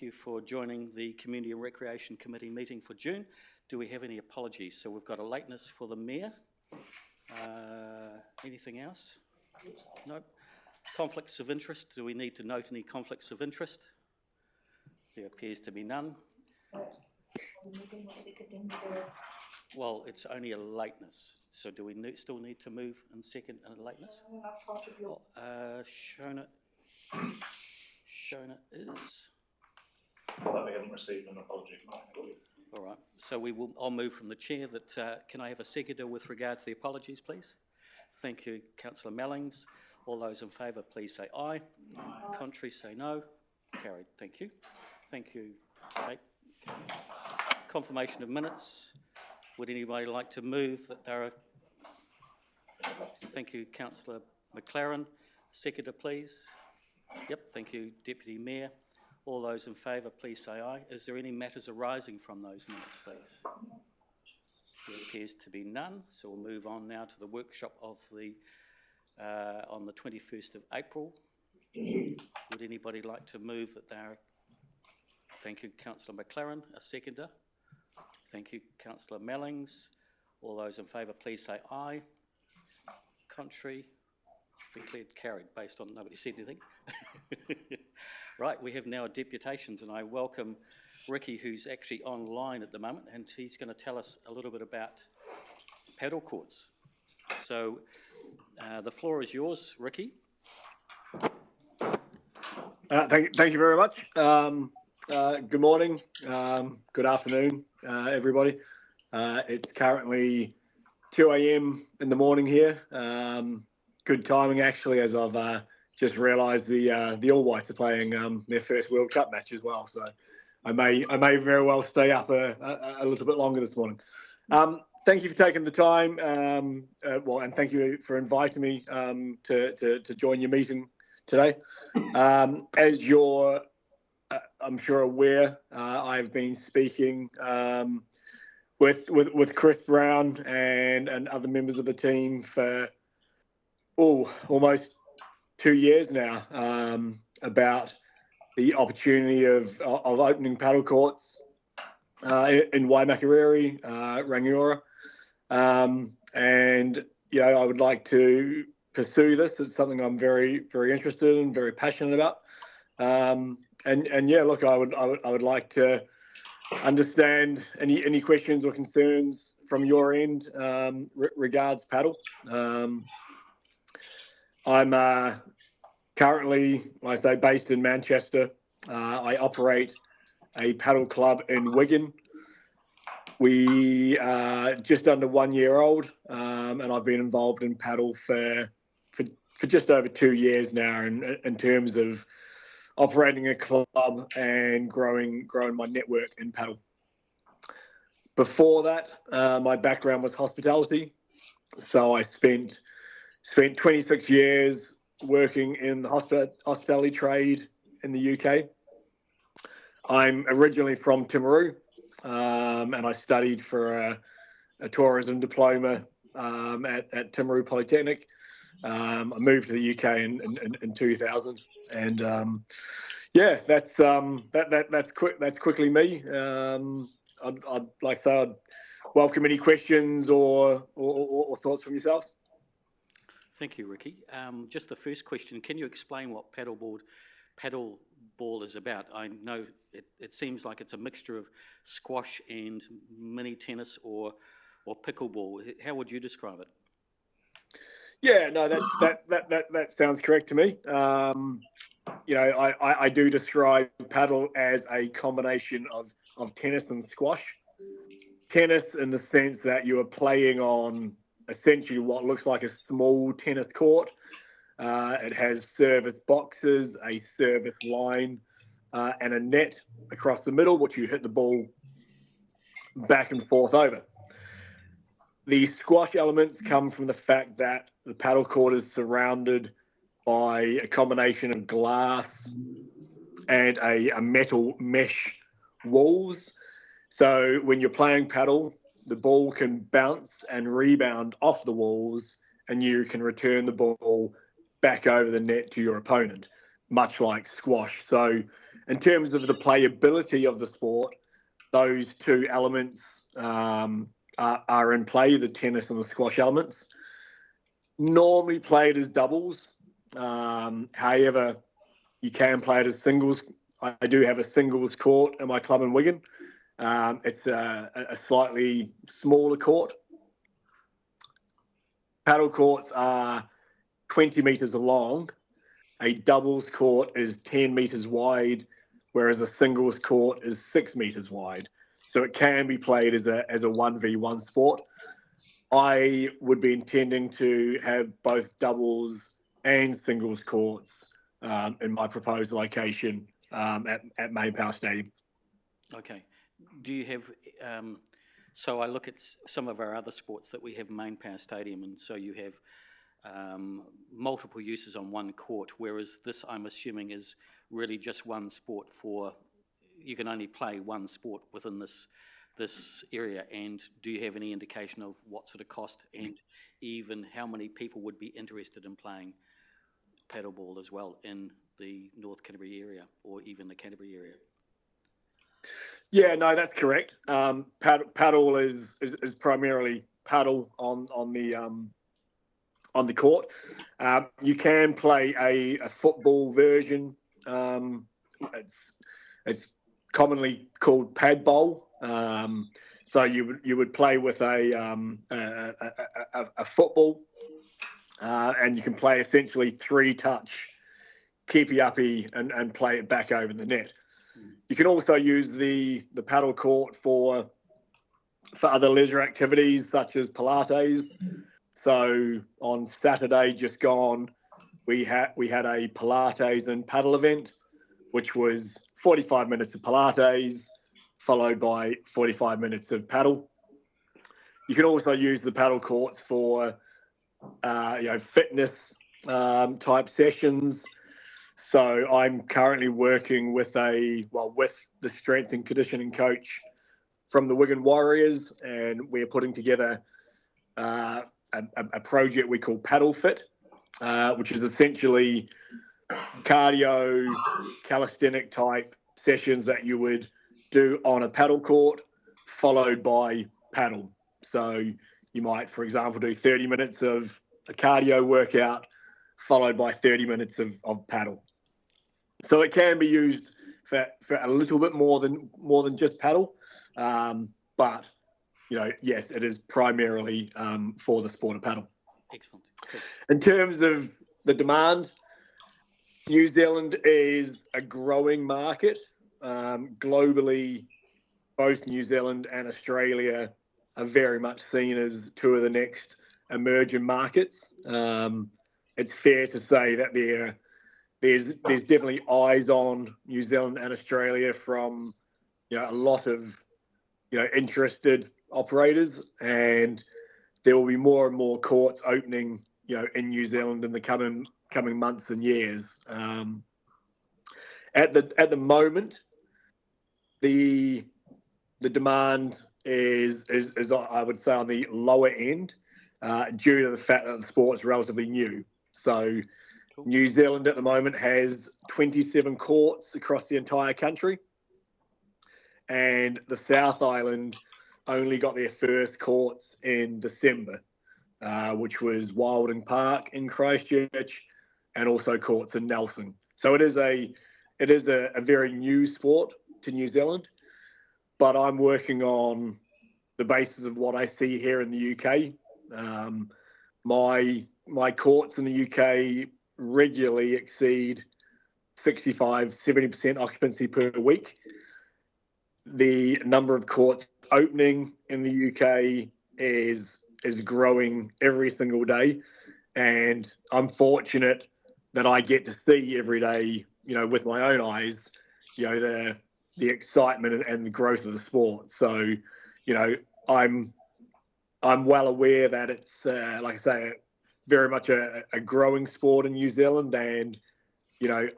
thank you for joining the Community and Recreation Committee meeting for June. Do we have any apologies? So we've got a lateness for the Mayor. Anything else? Nope. Conflicts of interest. Do we need to note any conflicts of interest? There appears to be none. Well, it's only a lateness. So do we still need to move and second a lateness? Shona is. Well, we haven't received an apology. All right. So I'll move from the chair that, can I have a seconder with regard to the apologies, please? Thank you, Councillor Mellings. All those in favour, please say aye. Aye. Contrary, say no. Carried. Thank you. Thank you, Kate. Confirmation of minutes. Would anybody like to move that there are... Thank you, Councillor McLaren. Seconder, please. Yep, thank you, Deputy Mayor. All those in favour, please say aye. Is there any matters arising from those minutes, please? There appears to be none, so we'll move on now to the workshop of on the 21st of April. Would anybody like to move that they're... Thank you, Councillor McLaren. A seconder. Thank you, Councillor Mellings. All those in favour, please say aye. Contrary. Declared carried based on nobody said anything. Right, we have now deputations, and I welcome Ricky, who's actually online at the moment, and he's going to tell us a little bit about paddle courts. So the floor is yours, Ricky. Thank you very much. Good morning, good afternoon, everybody. It's currently 2 a.m. in the morning here. Good timing, actually, as I've just realised the All Whites are playing their first World Cup match as well. So I may very well stay up a little bit longer this morning. Thank you for taking the time. And thank you for inviting me to join your meeting today. As you're, I'm sure, aware, I've been speaking with Chris Brown and other members of the team for almost 2 years now about the opportunity of opening paddle courts in Waimakariri, Rangiora, and I would like to pursue this. It's something I'm very, very interested in, very passionate about, and yeah, look, I would like to understand any questions or concerns from your end regards paddle. I'm currently, like I say, based in Manchester. I operate a paddle club in Wigan. We are just under 1 year old, and I've been involved in paddle for just over 2 years now in terms of operating a club and growing my network in paddle. Before that, my background was hospitality, so I spent 26 years working in the hospitality trade in the UK. I'm originally from Timaru, and I studied for a tourism diploma at Timaru Polytechnic. I moved to the UK in 2000, and yeah, that's quickly me. I'd like to say I'd welcome any questions or thoughts from yourselves. Thank you, Ricky. Just the first question, can you explain what paddle ball is about? I know it seems like it's a mixture of squash and mini tennis or pickleball. How would you describe it? Yeah, no, that sounds correct to me. I do describe paddle as a combination of tennis and squash. Tennis in the sense that you are playing on essentially what looks like a small tennis court. It has service boxes, a service line, and a net across the middle, which you hit the ball back and forth over. The squash elements come from the fact that the paddle court is surrounded by a combination of glass and a metal mesh walls. So when you're playing paddle, the ball can bounce and rebound off the walls, and you can return the ball back over the net to your opponent, much like squash. So in terms of the playability of the sport, those two elements are in play, the tennis and the squash elements. Normally played as doubles. However, you can play it as singles. I do have a singles court in my club in Wigan. It's a slightly smaller court. Paddle courts are 20 metres long. A doubles court is 10 metres wide, whereas a singles court is 6 metres wide. So it can be played as a 1v1 sport. I would be intending to have both doubles and singles courts in my proposed location at Main Power Stadium. Okay. Do you have, so I look at some of our other sports that we have Main Power Stadium, and so you have multiple uses on one court, whereas this, I'm assuming, is really just one sport for, you can only play one sport within this area. And do you have any indication of what sort of cost and even how many people would be interested in playing paddleball as well in the North Canterbury area or even the Canterbury area? Yeah, no, that's correct. Paddle is primarily paddle on the court. You can play a football version. It's commonly called pad bowl. So you would play with a football, and you can play essentially 3-touch keepy uppy and play it back over the net. You can also use the paddle court for other leisure activities such as Pilates. So on Saturday just gone, we had a Pilates and paddle event, which was 45 minutes of Pilates followed by 45 minutes of paddle. You can also use the paddle courts for fitness type sessions. So I'm currently working with the strength and conditioning coach from the Wigan Warriors, and we're putting together a project we call Paddle Fit, which is essentially cardio, calisthenic type sessions that you would do on a paddle court, followed by paddle. So you might, for example, do 30 minutes of a cardio workout, followed by 30 minutes of paddle. So it can be used for a little bit more than just paddle, but yes, it is primarily for the sport of paddle. Excellent. Cool. In terms of the demand, New Zealand is a growing market. Globally, both New Zealand and Australia are very much seen as two of the next emerging markets. It's fair to say that there's definitely eyes on New Zealand and Australia from a lot of interested operators, and there will be more and more courts opening in New Zealand in the coming months and years. At the moment, the demand is I would say on the lower end due to the fact that the sport's relatively new. So cool. New Zealand at the moment has 27 courts across the entire country, and the South Island only got their first courts in December, which was Wilding Park in Christchurch and also courts in Nelson. So it is a very new sport to New Zealand, but I'm working on the basis of what I see here in the UK. My courts in the UK regularly exceed 65-70% occupancy per week. The number of courts opening in the UK is growing every single day, and I'm fortunate that I get to see every day, with my own eyes, the excitement and the growth of the sport. So, I'm well aware that it's like I say, very much a growing sport in New Zealand, and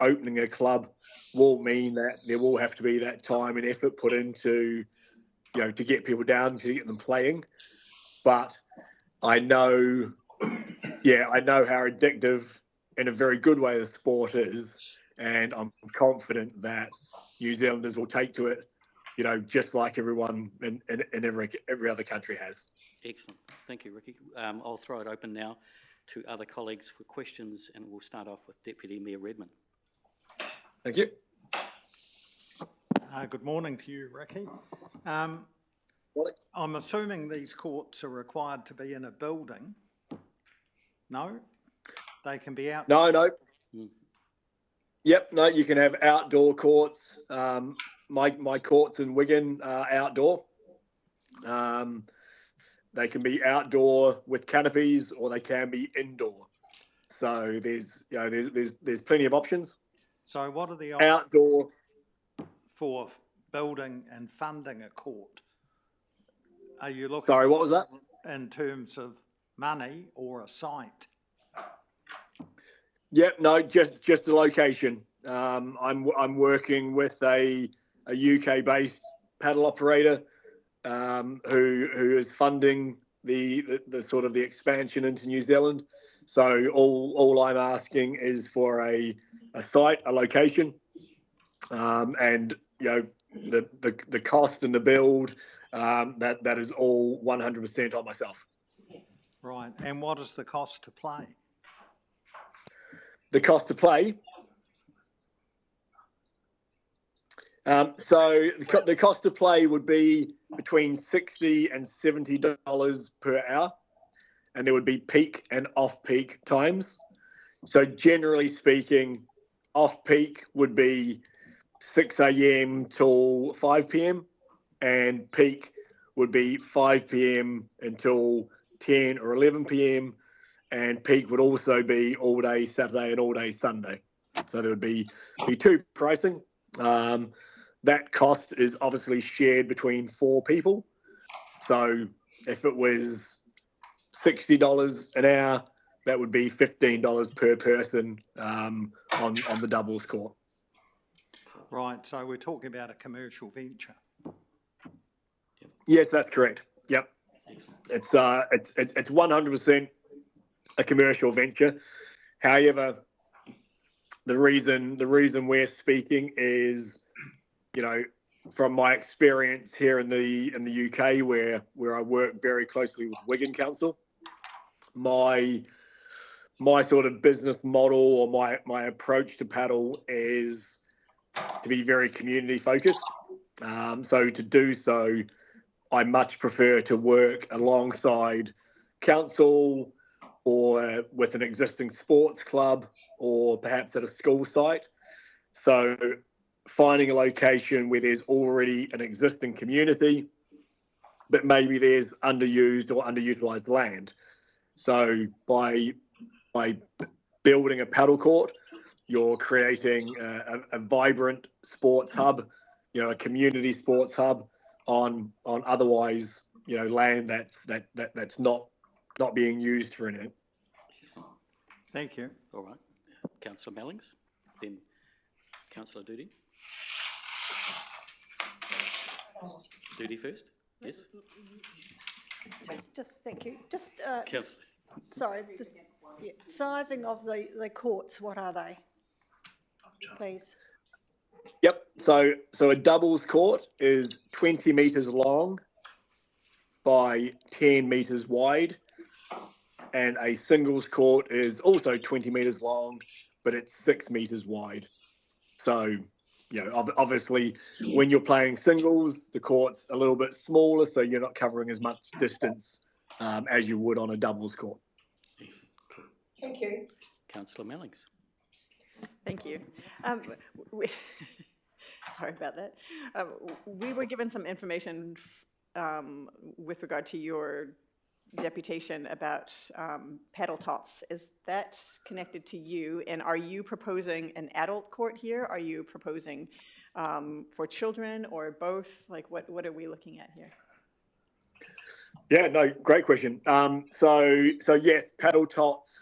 opening a club will mean that there will have to be that time and effort put into to get people down, to get them playing. But I know how addictive in a very good way the sport is, and I'm confident that New Zealanders will take to it, just like everyone in every other country has. Excellent. Thank you, Ricky. I'll throw it open now to other colleagues for questions, and we'll start off with Deputy Mayor Redman. Thank you. Good morning to you, Ricky. I'm assuming these courts are required to be in a building. No? They can be out? No. Yep, no, you can have outdoor courts. My courts in Wigan are outdoor. They can be outdoor with canopies, or they can be indoor. So there's plenty of options. So what are the outdoor for building and funding a court? Are you looking? Sorry, what was that? In terms of money or a site? Yep, no, just the location. I'm working with a UK-based paddle operator who is funding the sort of the expansion into New Zealand. So all I'm asking is for a site, a location, and the cost and the build. That is all 100% on myself. Right, and what is the cost to play? The cost to play. So the cost to play would be between $60 and $70 per hour, and there would be peak and off-peak times. So generally speaking, off-peak would be 6 a.m. till 5 p.m. and peak would be 5 p.m. until 10 or 11 p.m. and peak would also be all day Saturday and all day Sunday. So there would be two pricing. That cost is obviously shared between 4 people. So if it was $60 an hour, that would be $15 per person on the doubles court. Right, so we're talking about a commercial venture. Yes, that's correct. Yep, it's 100% a commercial venture. However, the reason we're speaking is, from my experience here in the UK, where I work very closely with Wigan Council, my sort of business model or my approach to paddle is to be very community focused. So to do so, I much prefer to work alongside council or with an existing sports club or perhaps at a school site. So finding a location where there's already an existing community, but maybe there's underused or underutilized land. So by building a paddle court, you're creating a vibrant sports hub, a community sports hub on otherwise, land that's not being used for anything. Thank you. All right. Councillor Mellings, then Councillor Doody. Doody first, yes? Just, thank you. Just, Councillor. sorry, sizing of the courts, what are they? Please. Yep. So a doubles court is 20 metres long by 10 metres wide, and a singles court is also 20 metres long, but it's 6 metres wide. So, obviously, when you're playing singles, the court's a little bit smaller, so you're not covering as much distance as you would on a doubles court. Yes. Cool. Thank you. Councillor Mellings. Thank you. Sorry about that. We were given some information with regard to your deputation about paddle tots. Is that connected to you? And are you proposing an adult court here? Are you proposing for children or both? Like, what are we looking at here? Yeah, no, great question. So yes, paddle tots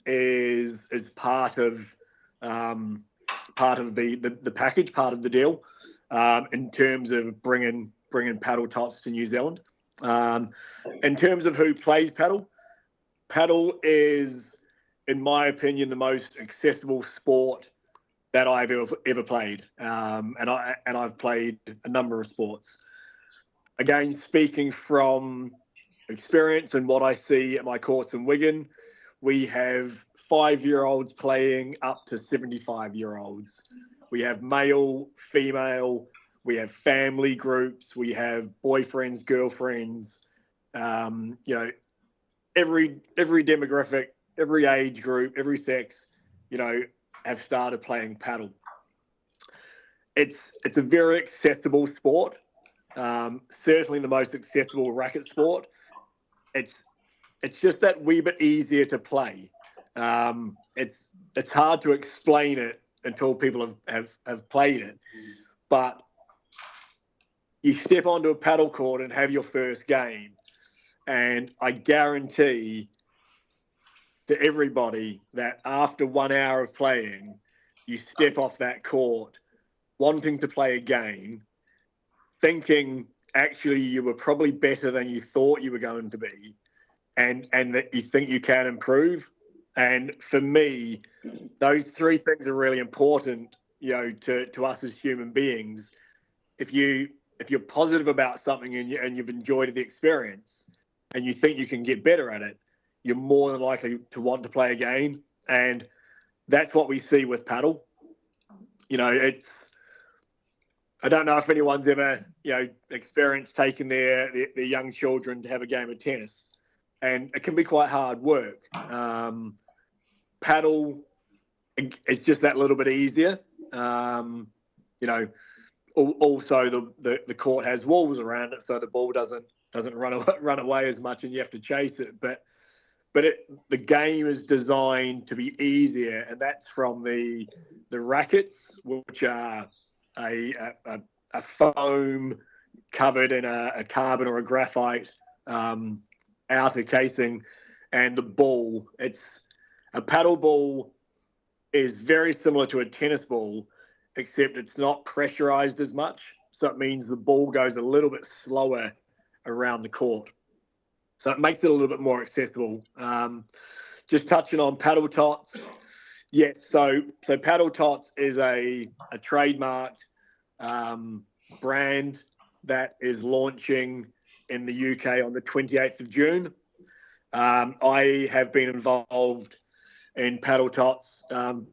is part of the package, part of the deal, in terms of bringing paddle tots to New Zealand. In terms of who plays paddle is, in my opinion, the most accessible sport that I've ever played, and I've played a number of sports. Again, speaking from experience and what I see at my courts in Wigan, we have 5-year-olds playing up to 75-year-olds. We have male, female, we have family groups, we have boyfriends, girlfriends, you know, every demographic, every age group, every sex, you know, have started playing paddle. It's a very accessible sport. Certainly the most accessible racket sport. It's just that wee bit easier to play. It's hard to explain it until people have played it. But you step onto a paddle court and have your first game, and I guarantee to everybody that after 1 hour of playing, you step off that court wanting to play a game, thinking actually you were probably better than you thought you were going to be, and that you think you can improve. And for me, those three things are really important, you know, to us as human beings. If you're positive about something and you've enjoyed the experience and you think you can get better at it, you're more than likely to want to play again. And that's what we see with paddle. You know, I don't know if anyone's ever, you know, experienced taking their young children to have a game of tennis, and it can be quite hard work. Paddle is just that little bit easier. You know, also the court has walls around it, so the ball doesn't run away as much, and you have to chase it. But the game is designed to be easier, and that's from the rackets, which are a foam covered in a carbon or a graphite outer casing, and the ball. It's a paddle ball is very similar to a tennis ball, except it's not pressurized as much. So it means the ball goes a little bit slower around the court. So it makes it a little bit more accessible. Just touching on paddle tots. Yes, so paddle tots is a trademarked brand that is launching in the UK on the 28th of June. I have been involved in paddle tots for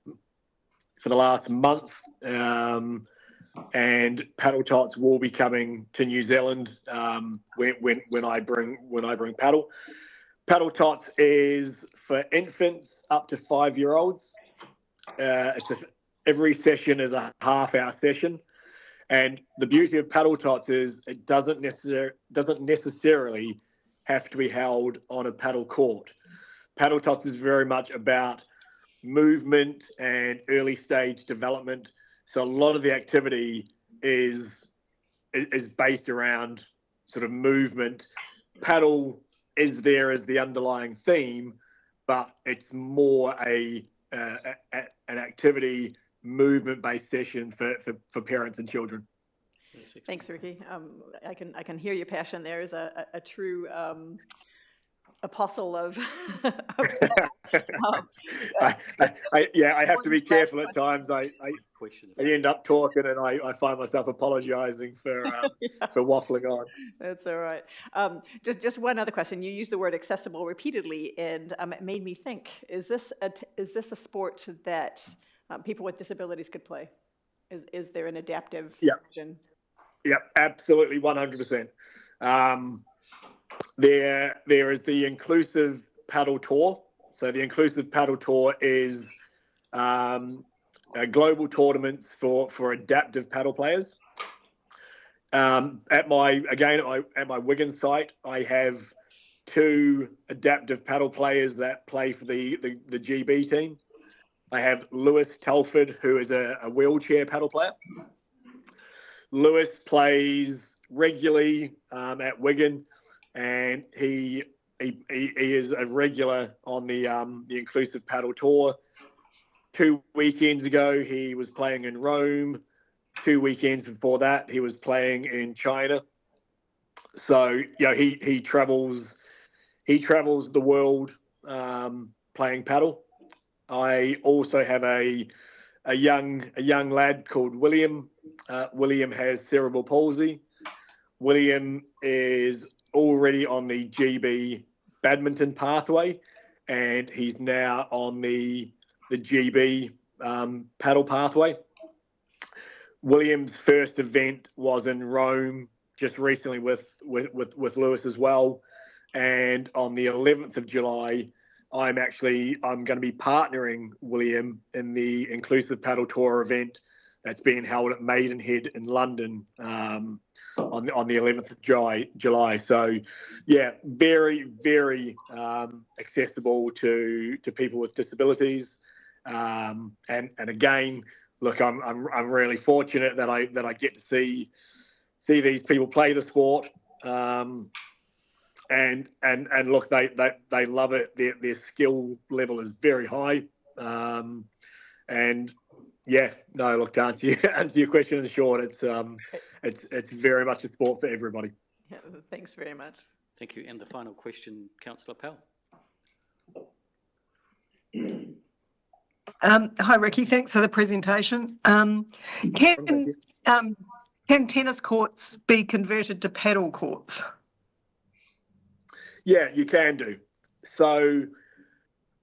the last month, and paddle tots will be coming to New Zealand when I bring paddle. Paddle tots is for infants up to 5-year-olds. Every session is a half-hour session, and the beauty of paddle tots is it doesn't necessarily have to be held on a paddle court. Paddle tots is very much about movement and early stage development. So a lot of the activity is based around sort of movement. Paddle is there as the underlying theme, but it's more an activity movement-based session for parents and children. Thanks, Ricky. I can hear your passion there as a true apostle of. I have to be careful at times. I Question. end up talking and I find myself apologising for waffling on. That's all right. Just one other question. You used the word accessible repeatedly, and it made me think: is this a sport that people with disabilities could play? Is there an adaptive version? Yeah, absolutely, 100%. There is the Inclusive Paddle Tour. So the Inclusive Paddle Tour is global tournaments for adaptive paddle players. At my Wigan site, I have 2 adaptive paddle players that play for the GB team. I have Lewis Telford, who is a wheelchair paddle player. Lewis plays regularly at Wigan, and he is a regular on the Inclusive Paddle Tour. 2 weekends ago, he was playing in Rome. 2 weekends before that, he was playing in China. So, you know, he travels the world playing paddle. I also have a a young lad called William. William has cerebral palsy. William is already on the GB badminton pathway, and he's now on the GB paddle pathway. William's first event was in Rome just recently with Lewis as well, and on the 11th of July, I'm going to be partnering William in the Inclusive Paddle Tour event that's being held at Maidenhead in London on the 11th of July. So, yeah, very, very accessible to people with disabilities. And again, look, I'm really fortunate that I get to see these people play the sport. And look, they love it. Their skill level is very high. And yeah, no, look, to answer your question in short, it's very much a sport for everybody. Yeah, thanks very much. Thank you. And the final question, Councillor Pell. Hi, Ricky. Thanks for the presentation. Can tennis courts be converted to paddle courts? Yeah, you can do. So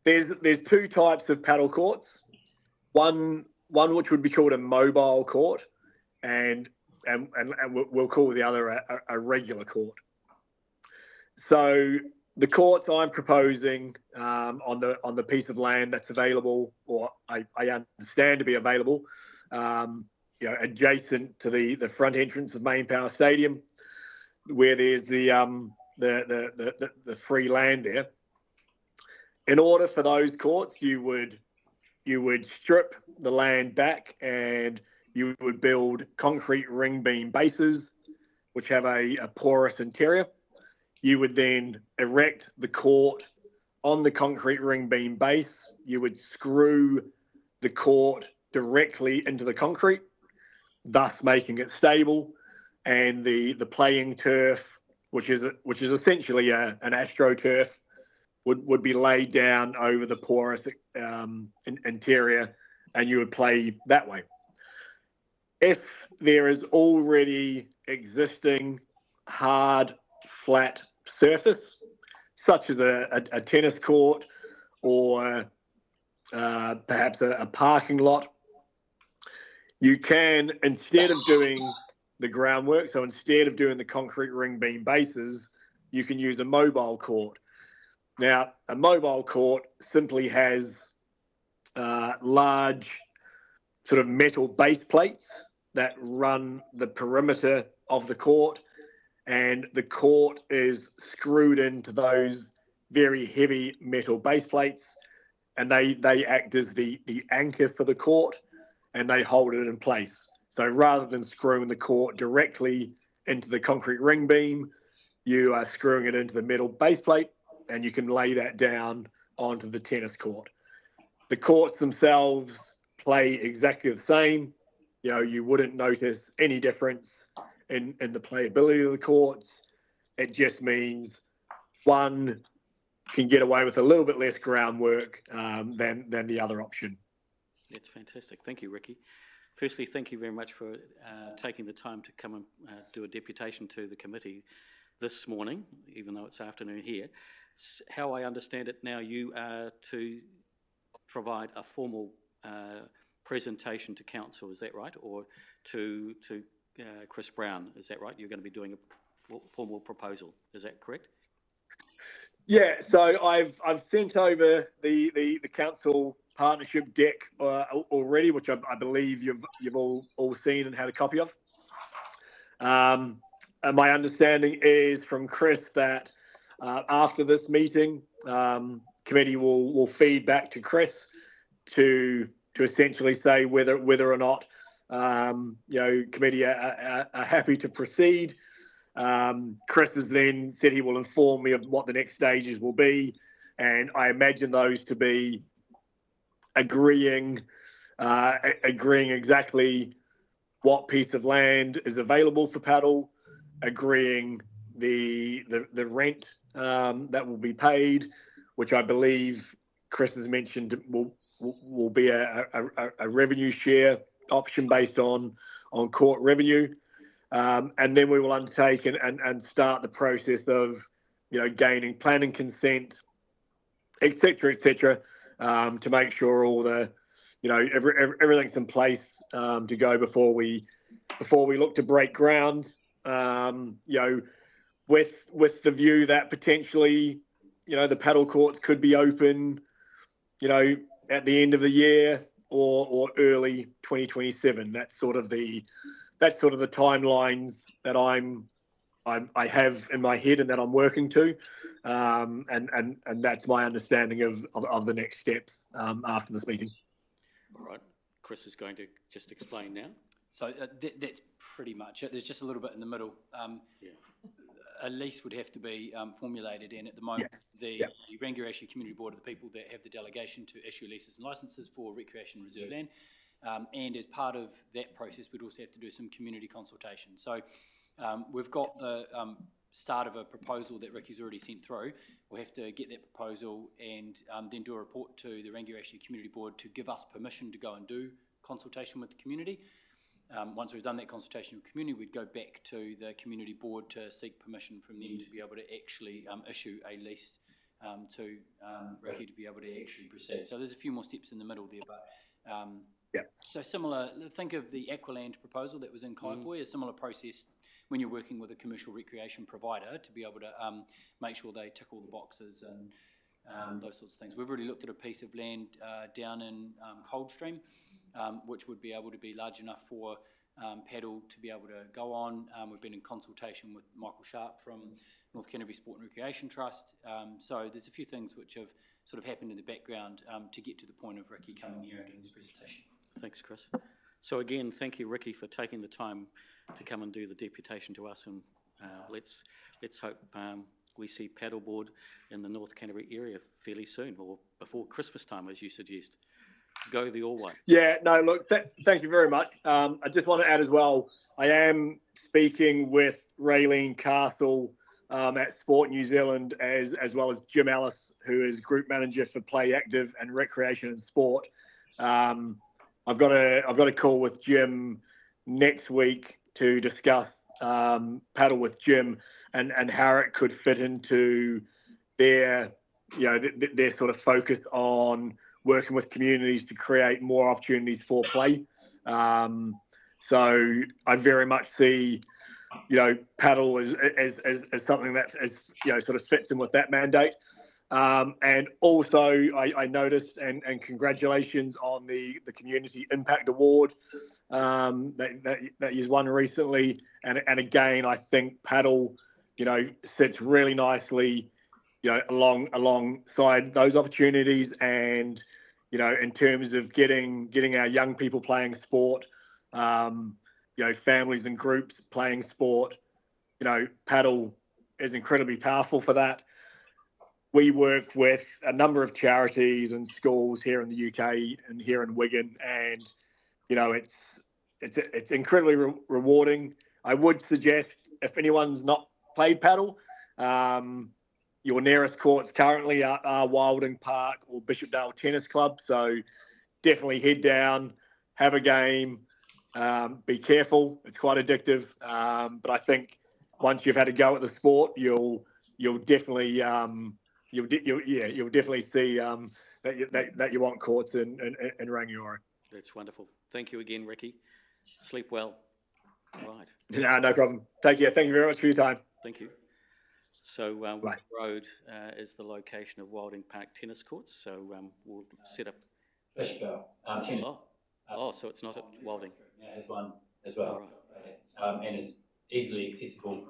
there's two types of paddle courts. One which would be called a mobile court, and we'll call the other a regular court. So the courts I'm proposing on the piece of land that's available, or I understand to be available, adjacent to the front entrance of Main Power Stadium, where there's the free land there. In order for those courts, you would strip the land back and you would build concrete ring beam bases, which have a porous interior. You would then erect the court on the concrete ring beam base. You would screw the court directly into the concrete, thus making it stable. And the playing turf, which is essentially an AstroTurf, would be laid down over the porous interior, and you would play that way. If there is already existing hard, flat surface, such as a tennis court or perhaps a parking lot, you can, instead of doing the groundwork, so instead of doing the concrete ring beam bases, you can use a mobile court. Now, a mobile court simply has large sort of metal base plates that run the perimeter of the court, and the court is screwed into those very heavy metal base plates, and they act as the anchor for the court, and they hold it in place. So rather than screwing the court directly into the concrete ring beam, you are screwing it into the metal base plate, and you can lay that down onto the tennis court. The courts themselves play exactly the same. You wouldn't notice any difference in the playability of the courts. It just means one can get away with a little bit less groundwork than the other option. That's fantastic. Thank you, Ricky. Firstly, thank you very much for taking the time to come and do a deputation to the committee this morning, even though it's afternoon here. How I understand it now, you are to provide a formal presentation to council, is that right? Or to Chris Brown, is that right? You're going to be doing a formal proposal, is that correct? Yeah, so I've sent over the council partnership deck already, which I believe you've all seen and had a copy of. And my understanding is from Chris that after this meeting, committee will feed back to Chris to essentially say whether or not committee are happy to proceed. Chris has then said he will inform me of what the next stages will be, and I imagine those to be agreeing exactly what piece of land is available for paddle, agreeing the rent that will be paid, which I believe Chris has mentioned will will be a revenue share option based on court revenue. And then we will undertake and start the process of, gaining planning consent, et cetera, to make sure all the, everything's in place to go before we look to break ground. With the view that potentially, the paddle courts could be open, at the end of the year or early 2027. That's sort of the timelines that I have in my head and that I'm working to, and that's my understanding of the next steps after this meeting. All right, Chris is going to just explain now. So that's pretty much it. There's just a little bit in the middle. A lease would have to be formulated, and at the moment, the Rangiora Community Board are the people that have the delegation to issue leases and licences for recreation and reserve land. And as part of that process, we'd also have to do some community consultation. So we've got the start of a proposal that Ricky's already sent through. We'll have to get that proposal and then do a report to the Rangiora Community Board to give us permission to go and do consultation with the community. Once we've done that consultation with the community, we'd go back to the community board to seek permission from them to be able to actually issue a lease to Ricky to be able to actually proceed. So there's a few more steps in the middle there, but so similar, think of the Aqualand proposal that was in Kaipoi, a similar process when you're working with a commercial recreation provider to be able to make sure they tick all the boxes and those sorts of things. We've already looked at a piece of land down in Coldstream, which would be able to be large enough for paddle to be able to go on. We've been in consultation with Michael Sharp from North Canterbury Sport and Recreation Trust. So there's a few things which have sort of happened in the background to get to the point of Ricky coming here and doing his presentation. Thanks, Chris. So again, thank you, Ricky, for taking the time to come and do the deputation to us, and let's hope we see paddleboard in the North Canterbury area fairly soon, or before Christmas time, as you suggest. Go the All Whites. Yeah, no, look, thank you very much. I just want to add as well, I am speaking with Raylene Castle at Sport New Zealand, as well as Jim Ellis, who is Group Manager for Play Active and Recreation and Sport. I've got a call with Jim next week to discuss paddle with Jim and how it could fit into their sort of focus on working with communities to create more opportunities for play. So I very much see, paddle as something that sort of fits in with that mandate. And also I noticed, and congratulations on the Community Impact Award that you've won recently. And again, I think paddle, sits really nicely, alongside those opportunities, and in terms of getting our young people playing sport, families and groups playing sport, paddle is incredibly powerful for that. We work with a number of charities and schools here in the UK and here in Wigan, and it's incredibly rewarding. I would suggest, if anyone's not played paddle, your nearest courts currently are Wilding Park or Bishopdale Tennis Club. So definitely head down, have a game, be careful. It's quite addictive. But I think once you've had a go at the sport, you'll definitely see that you want courts in Rangiora. That's wonderful. Thank you again, Ricky. Sleep well. Right. No problem. Take care. Thank you very much for your time. Thank you. So Wood Road is the location of Wilding Park tennis courts. So we'll set up. Bishopdale tennis. So it's not at Wilding. Yeah, there's one as well, right. and is easily accessible.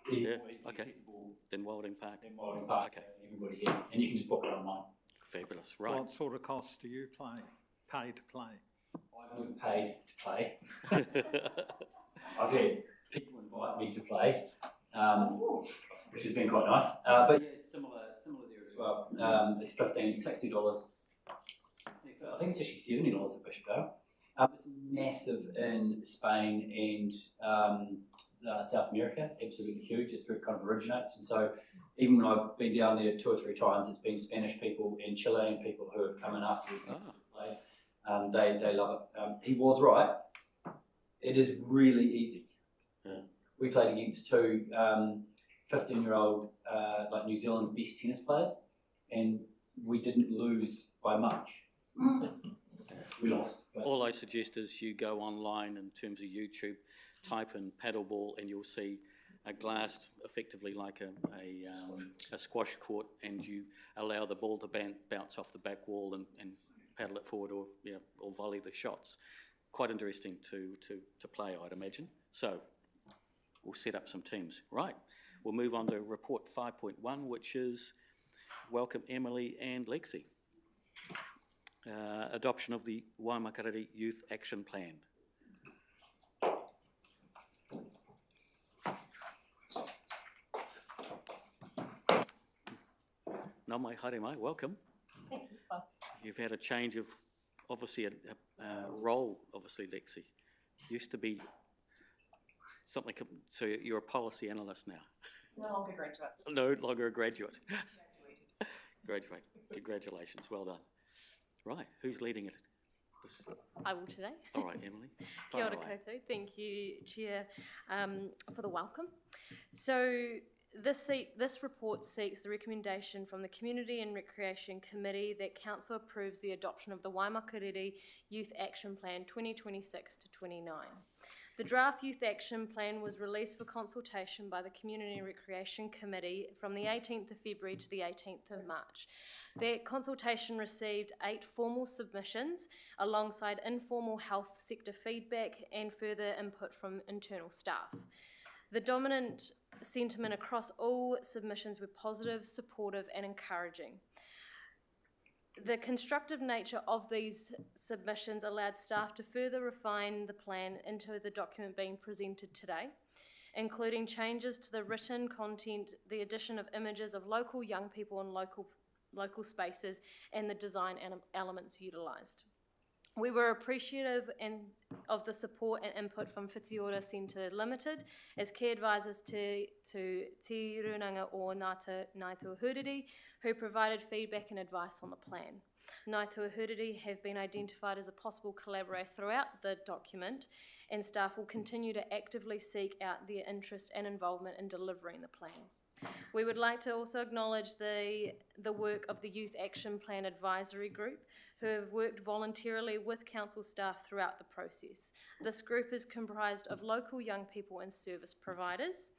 Accessible. Then Wilding Park. Okay. Everybody here, and you can just book it online. Fabulous. Right. What sort of costs do you pay to play? I've paid to play. I've had people invite me to play, which has been quite nice. But yeah, it's similar there as well. It's $60. I think it's actually $70 at Bishopdale. It's massive in Spain and South America, absolutely huge. It's where it kind of originates. And so even when I've been down there 2 or 3 times, it's been Spanish people and Chilean people who have come in afterwards and played. They love it. He was right. It is really easy. Yeah. We played against 2 15-year-old like New Zealand's best tennis players, and we didn't lose by much. We lost. But All I suggest is you go online in terms of YouTube, type in paddleball, and you'll see a glass, effectively like a squash court, and you allow the ball to bounce off the back wall and paddle it forward, or volley the shots. Quite interesting to play, I'd imagine. So we'll set up some teams. Right, we'll move on to report 5.1, which is welcome Emily and Lexi. Adoption of the Waimakariri Youth Action Plan. Nā mai, haere mai, welcome. You've had a change of, obviously, a role, obviously, Lexi. Used to be something, so you're a policy analyst now. No longer graduate. No longer a graduate. Graduate. Congratulations, well done. Right, who's leading it? I will today. All right, Emily. Kia ora Fire away. koutou. Thank you, Chair, for the welcome. So this report seeks the recommendation from the Community and Recreation Committee that Council approves the adoption of the Waimakariri Youth Action Plan 2026 to 29. The draft Youth Action Plan was released for consultation by the Community and Recreation Committee from the 18th of February to the 18th of March. That consultation received 8 formal submissions alongside informal health sector feedback and further input from internal staff. The dominant sentiment across all submissions were positive, supportive and encouraging. The constructive nature of these submissions allowed staff to further refine the plan into the document being presented today, including changes to the written content, the addition of images of local young people in local spaces, and the design elements utilised. We were appreciative of the support and input from Whitiora Centre Limited as care advisors to Te Runanga o Ngāi Huriri, who provided feedback and advice on the plan. Ngāi Huriri have been identified as a possible collaborator throughout the document, and staff will continue to actively seek out their interest and involvement in delivering the plan. We would like to also acknowledge the work of the Youth Action Plan Advisory Group, who have worked voluntarily with council staff throughout the process. This group is comprised of local young people and service providers.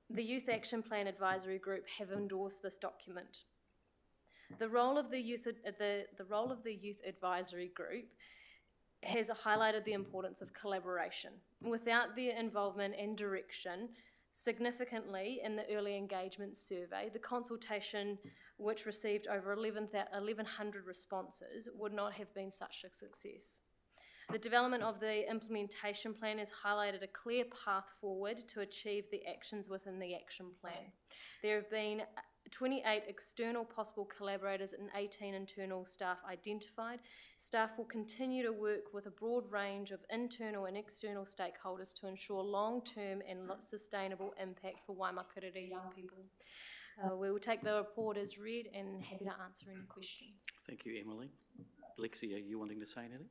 The Youth Action Plan Advisory Group have endorsed this document. The role of the Youth Advisory Group has highlighted the importance of collaboration. Without their involvement and direction, significantly in the early engagement survey, the consultation, which received over 1,100 responses, would not have been such a success. The development of the implementation plan has highlighted a clear path forward to achieve the actions within the action plan. There have been 28 external possible collaborators and 18 internal staff identified. Staff will continue to work with a broad range of internal and external stakeholders to ensure long-term and sustainable impact for Waimakariri young people. We will take the report as read and happy to answer any questions. Thank you, Emily. Lexi, are you wanting to say anything?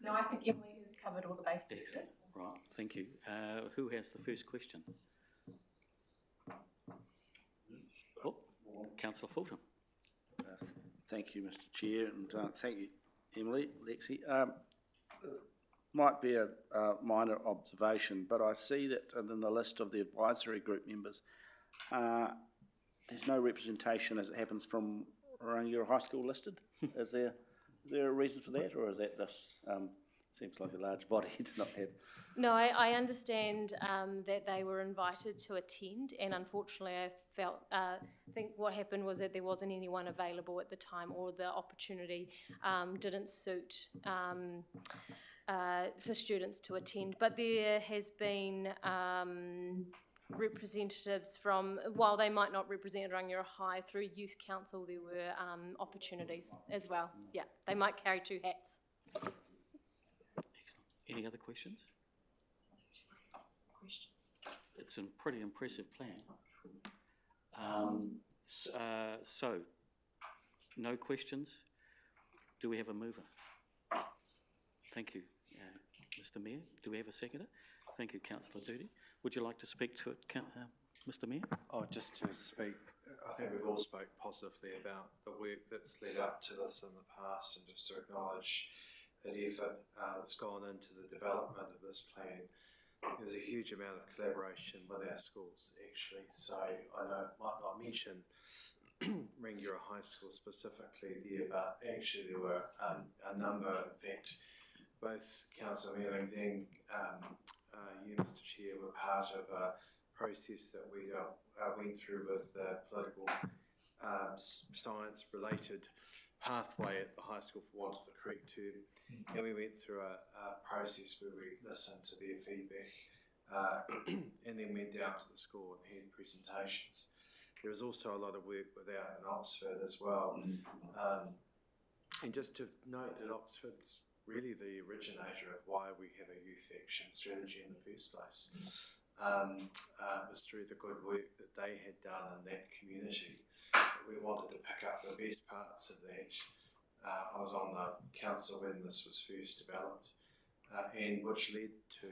No, I think Emily has covered all the bases. Excellent. Right, thank you. Who has the first question? Oh, Councillor Fulton. Thank you, Mr. Chair, and thank you, Emily, Lexi. Might be a minor observation, but I see that in the list of the advisory group members, there's no representation as it happens from Rangiora High School listed. Is there a reason for that, or is that just seems like a large body to not have? No, I understand that they were invited to attend, and unfortunately I think what happened was that there wasn't anyone available at the time, or the opportunity didn't suit for students to attend. But there has been representatives from, while they might not represent Rangiora High, through Youth Council there were opportunities as well. Yeah, they might carry 2 hats. Excellent. Any other questions? it's a pretty impressive plan. So, no questions? Do we have a mover? Thank you, Mr. Mayor. Do we have a seconder? Thank you, Councillor Doody. Would you like to speak to it, Mr. Mayor? Oh, just to speak, I think we've all spoke positively about the work that's led up to this in the past, and just to acknowledge that effort that's gone into the development of this plan. There was a huge amount of collaboration with our schools, actually. So I might not mention Rangiora High School specifically there, but actually there were a number. In fact, both Councillor Mealings and you, Mr. Chair, were part of a process that we went through with the political science-related pathway at the high school, for want of the correct term, and we went through a process where we listened to their feedback and then went down to the school and had presentations. There was also a lot of work out in Oxford as well, and just to note that Oxford's really the originator of why we have a youth action strategy in the first place. Was through the good work that they had done in that community. We wanted to pick up the best parts of that. I was on the council when this was first developed, and which led to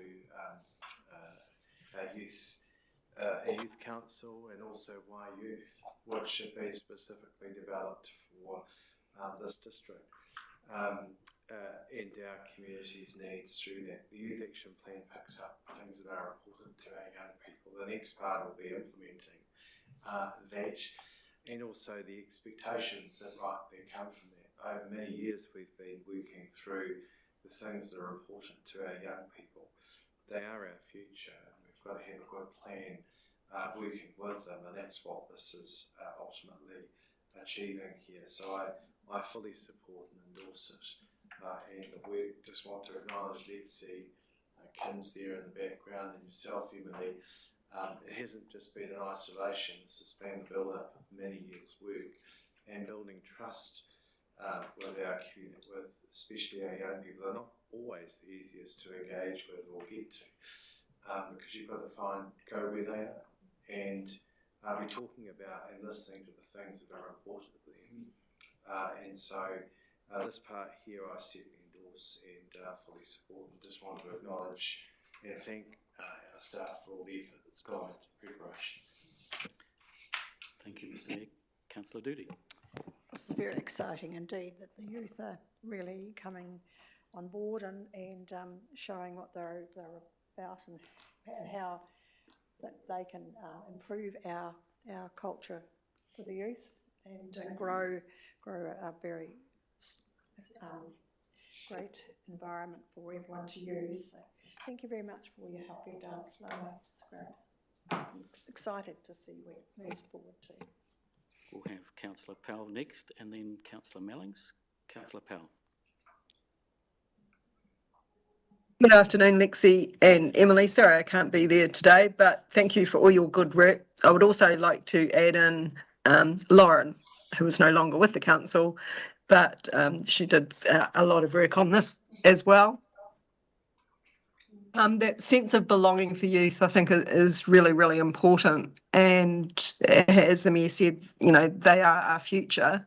a youth council, and also Why Youth, which should be specifically developed for this district. And our community's needs through that. The Youth Action Plan picks up the things that are important to our young people. The next part will be implementing that, and also the expectations that rightly come from that. Over many years we've been working through the things that are important to our young people. They are our future, and we've got to have a good plan working with them, and that's what this is ultimately achieving here. So I fully support and endorse it. And we just want to acknowledge Lexi, Kim's there in the background, and yourself, Emily. It hasn't just been in isolation. This has been the build-up of many years' work and building trust with our community, with especially our young people. They're not always the easiest to engage with or get to, because you've got to go where they are and be talking about and listening to the things that are important to them. And so this part here I certainly endorse and fully support, and just want to acknowledge and thank our staff for all the effort that's gone into the preparation. Thank you, Mr. Mayor. Councillor Doody. This is very exciting indeed that the youth are really coming on board and showing what they're about and how that they can improve our culture for the youth and grow a very great environment for everyone to use. So thank you very much for your help you've done, Slower. It's great. I'm excited to see where it moves forward to. We'll have Councillor Powell next, and then Councillor Mellings. Councillor Powell. Good afternoon, Lexi and Emily. Sorry I can't be there today, but thank you for all your good work. I would also like to add in Lauren, who is no longer with the council, but she did a lot of work on this as well. That sense of belonging for youth, I think, is really, really important. And as the Mayor said, you know, they are our future.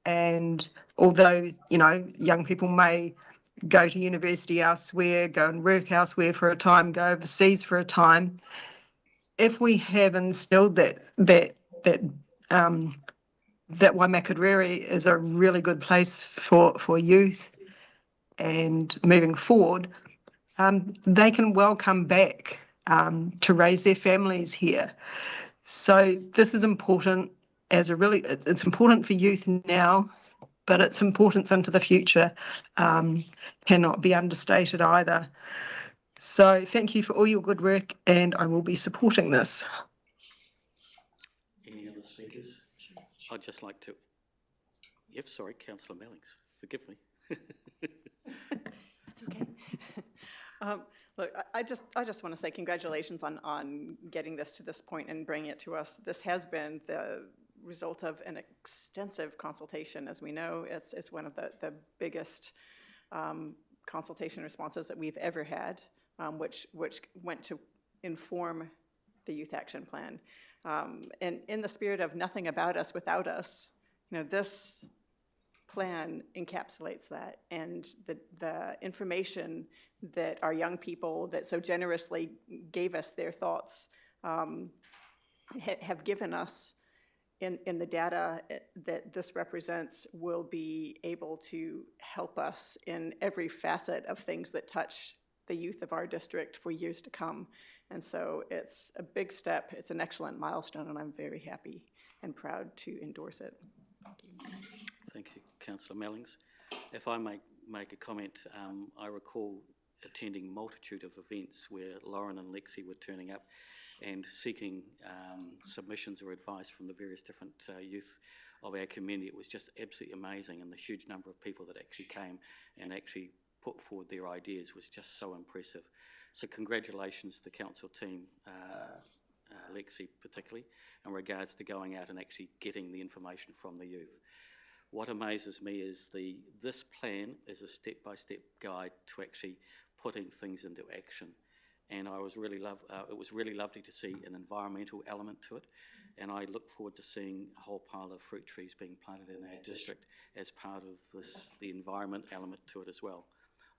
And although, you know, young people may go to university elsewhere, go and work elsewhere for a time, go overseas for a time, if we have instilled that Waimakariri is a really good place for youth and moving forward, they can well come back to raise their families here. So this is important it's important for youth now, but its importance into the future cannot be understated either. So thank you for all your good work, and I will be supporting this. Any other speakers? I'd just like to... Yep, sorry, Councillor Mellings. Forgive me. That's okay. Look, I just want to say congratulations on getting this to this point and bringing it to us. This has been the result of an extensive consultation. As we know, it's one of the biggest consultation responses that we've ever had, which went to inform the youth action plan. And in the spirit of nothing about us without us, you know, this plan encapsulates that, and the information that our young people that so generously gave us their thoughts have given us in the data that this represents will be able to help us in every facet of things that touch the youth of our district for years to come. And so it's a big step, it's an excellent milestone, and I'm very happy and proud to endorse it. Thank you, Councillor Mellings. If I make a comment, I recall attending multitude of events where Lauren and Lexi were turning up and seeking submissions or advice from the various different youth of our community. It was just absolutely amazing, and the huge number of people that actually came and actually put forward their ideas was just so impressive. So congratulations to the council team, Lexi particularly, in regards to going out and actually getting the information from the youth. What amazes me is this plan is a step-by-step guide to actually putting things into action. And it was really lovely to see an environmental element to it, and I look forward to seeing a whole pile of fruit trees being planted in our district as part of the environment element to it as well.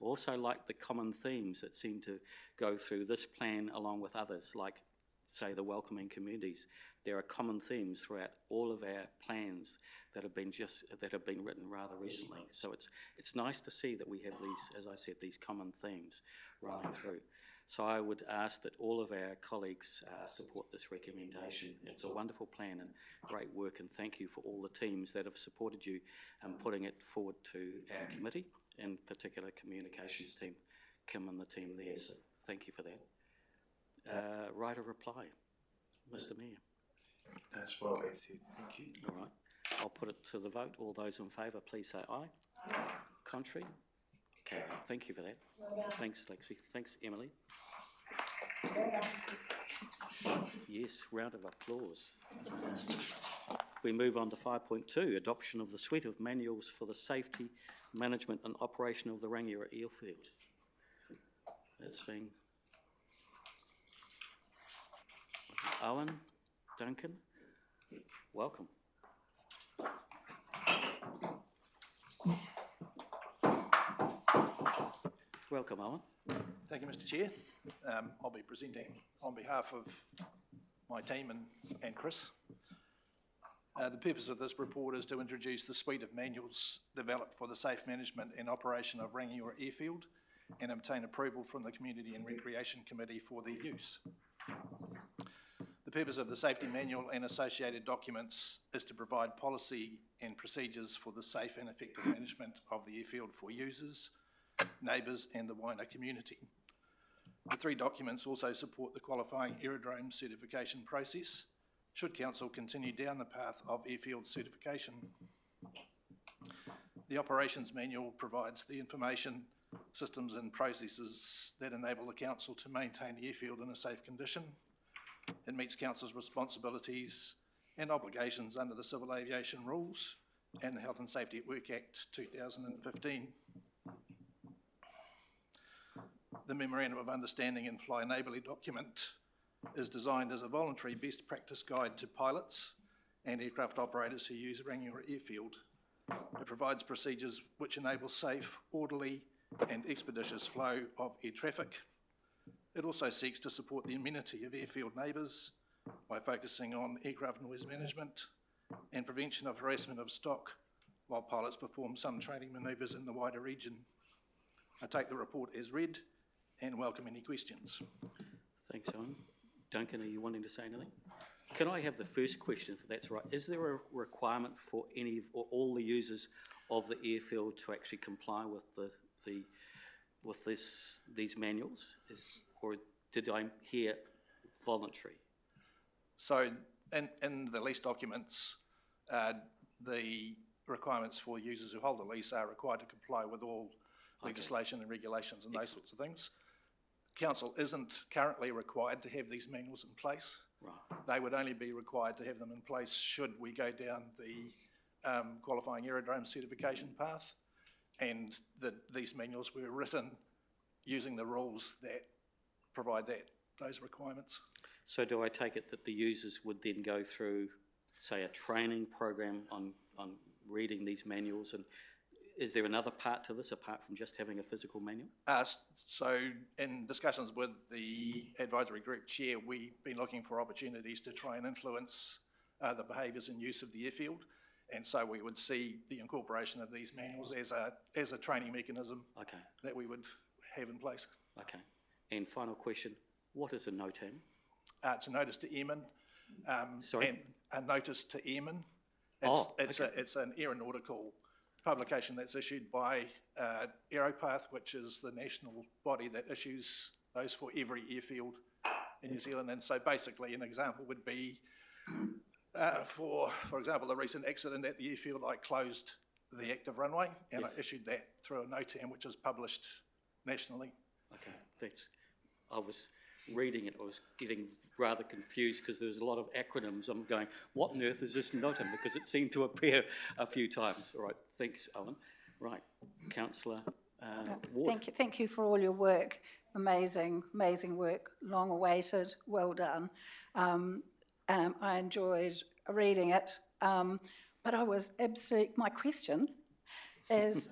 I also like the common themes that seem to go through this plan along with others, like, say, the welcoming communities. There are common themes throughout all of our plans that have been written rather recently. So it's nice to see that we have these, as I said, these common themes running through. So I would ask that all of our colleagues support this recommendation. It's a wonderful plan and great work, and thank you for all the teams that have supported you and putting it forward to our committee, in particular communications team, Kim and the team there. So thank you for that. Right of reply, Mr. Mayor. That's well said, thank you. All right, I'll put it to the vote. All those in favour, please say aye. Contrary? Okay, thank you for that. Thanks, Lexi. Thanks, Emily. Yes, round of applause. We move on to 5.2, adoption of the suite of manuals for the safety, management and operation of the Rangiora airfield. That's been Owen, Duncan, welcome. Welcome, Owen. Thank you, Mr. Chair. I'll be presenting on behalf of my team and Chris. The purpose of this report is to introduce the suite of manuals developed for the safe management and operation of Rangiora Airfield and obtain approval from the Community and Recreation Committee for their use. The purpose of the safety manual and associated documents is to provide policy and procedures for the safe and effective management of the airfield for users, neighbours and the wider community. The three documents also support the qualifying aerodrome certification process, should Council continue down the path of airfield certification. The operations manual provides the information, systems and processes that enable the Council to maintain the airfield in a safe condition. It meets Council's responsibilities and obligations under the Civil Aviation Rules and the Health and Safety at Work Act 2015. The Memorandum of Understanding and Fly Neighbourly document is designed as a voluntary best practice guide to pilots and aircraft operators who use Rangiora Airfield. It provides procedures which enable safe, orderly and expeditious flow of air traffic. It also seeks to support the amenity of airfield neighbours by focusing on aircraft noise management and prevention of harassment of stock while pilots perform some training manoeuvres in the wider region. I take the report as read and welcome any questions. Thanks, Owen. Duncan, are you wanting to say anything? Can I have the first question, if that's right? Is there a requirement for any or all the users of the airfield to actually comply with these manuals? Or did I hear voluntary? So in the lease documents, the requirements for users who hold a lease are required to comply with all legislation and regulations and those sorts of things. Council isn't currently required to have these manuals in place. Right. They would only be required to have them in place should we go down the qualifying aerodrome certification path, and these manuals were written using the rules that provide those requirements. So do I take it that the users would then go through, say, a training program on reading these manuals? And is there another part to this apart from just having a physical manual? So in discussions with the advisory group chair, we've been looking for opportunities to try and influence the behaviours and use of the airfield. And so we would see the incorporation of these manuals as a training mechanism that we would have in place. Okay. And final question, what is a NOTAM? It's a notice to airmen. Sorry? And a notice to airmen. It's an aeronautical publication that's issued by Aeropath, which is the national body that issues those for every airfield in New Zealand. And so basically an example would be, for example, the recent accident at the airfield, I closed the active runway and I issued that through a NOTAM, which is published nationally. Okay, thanks. I was reading it, I was getting rather confused because there's a lot of acronyms. I'm going, what on earth is this NOTAM? Because it seemed to appear a few times. All right, thanks, Owen. Right, Councillor Ward. Thank you for all your work. Amazing work, long awaited, well done. I enjoyed reading it, but I was my question is,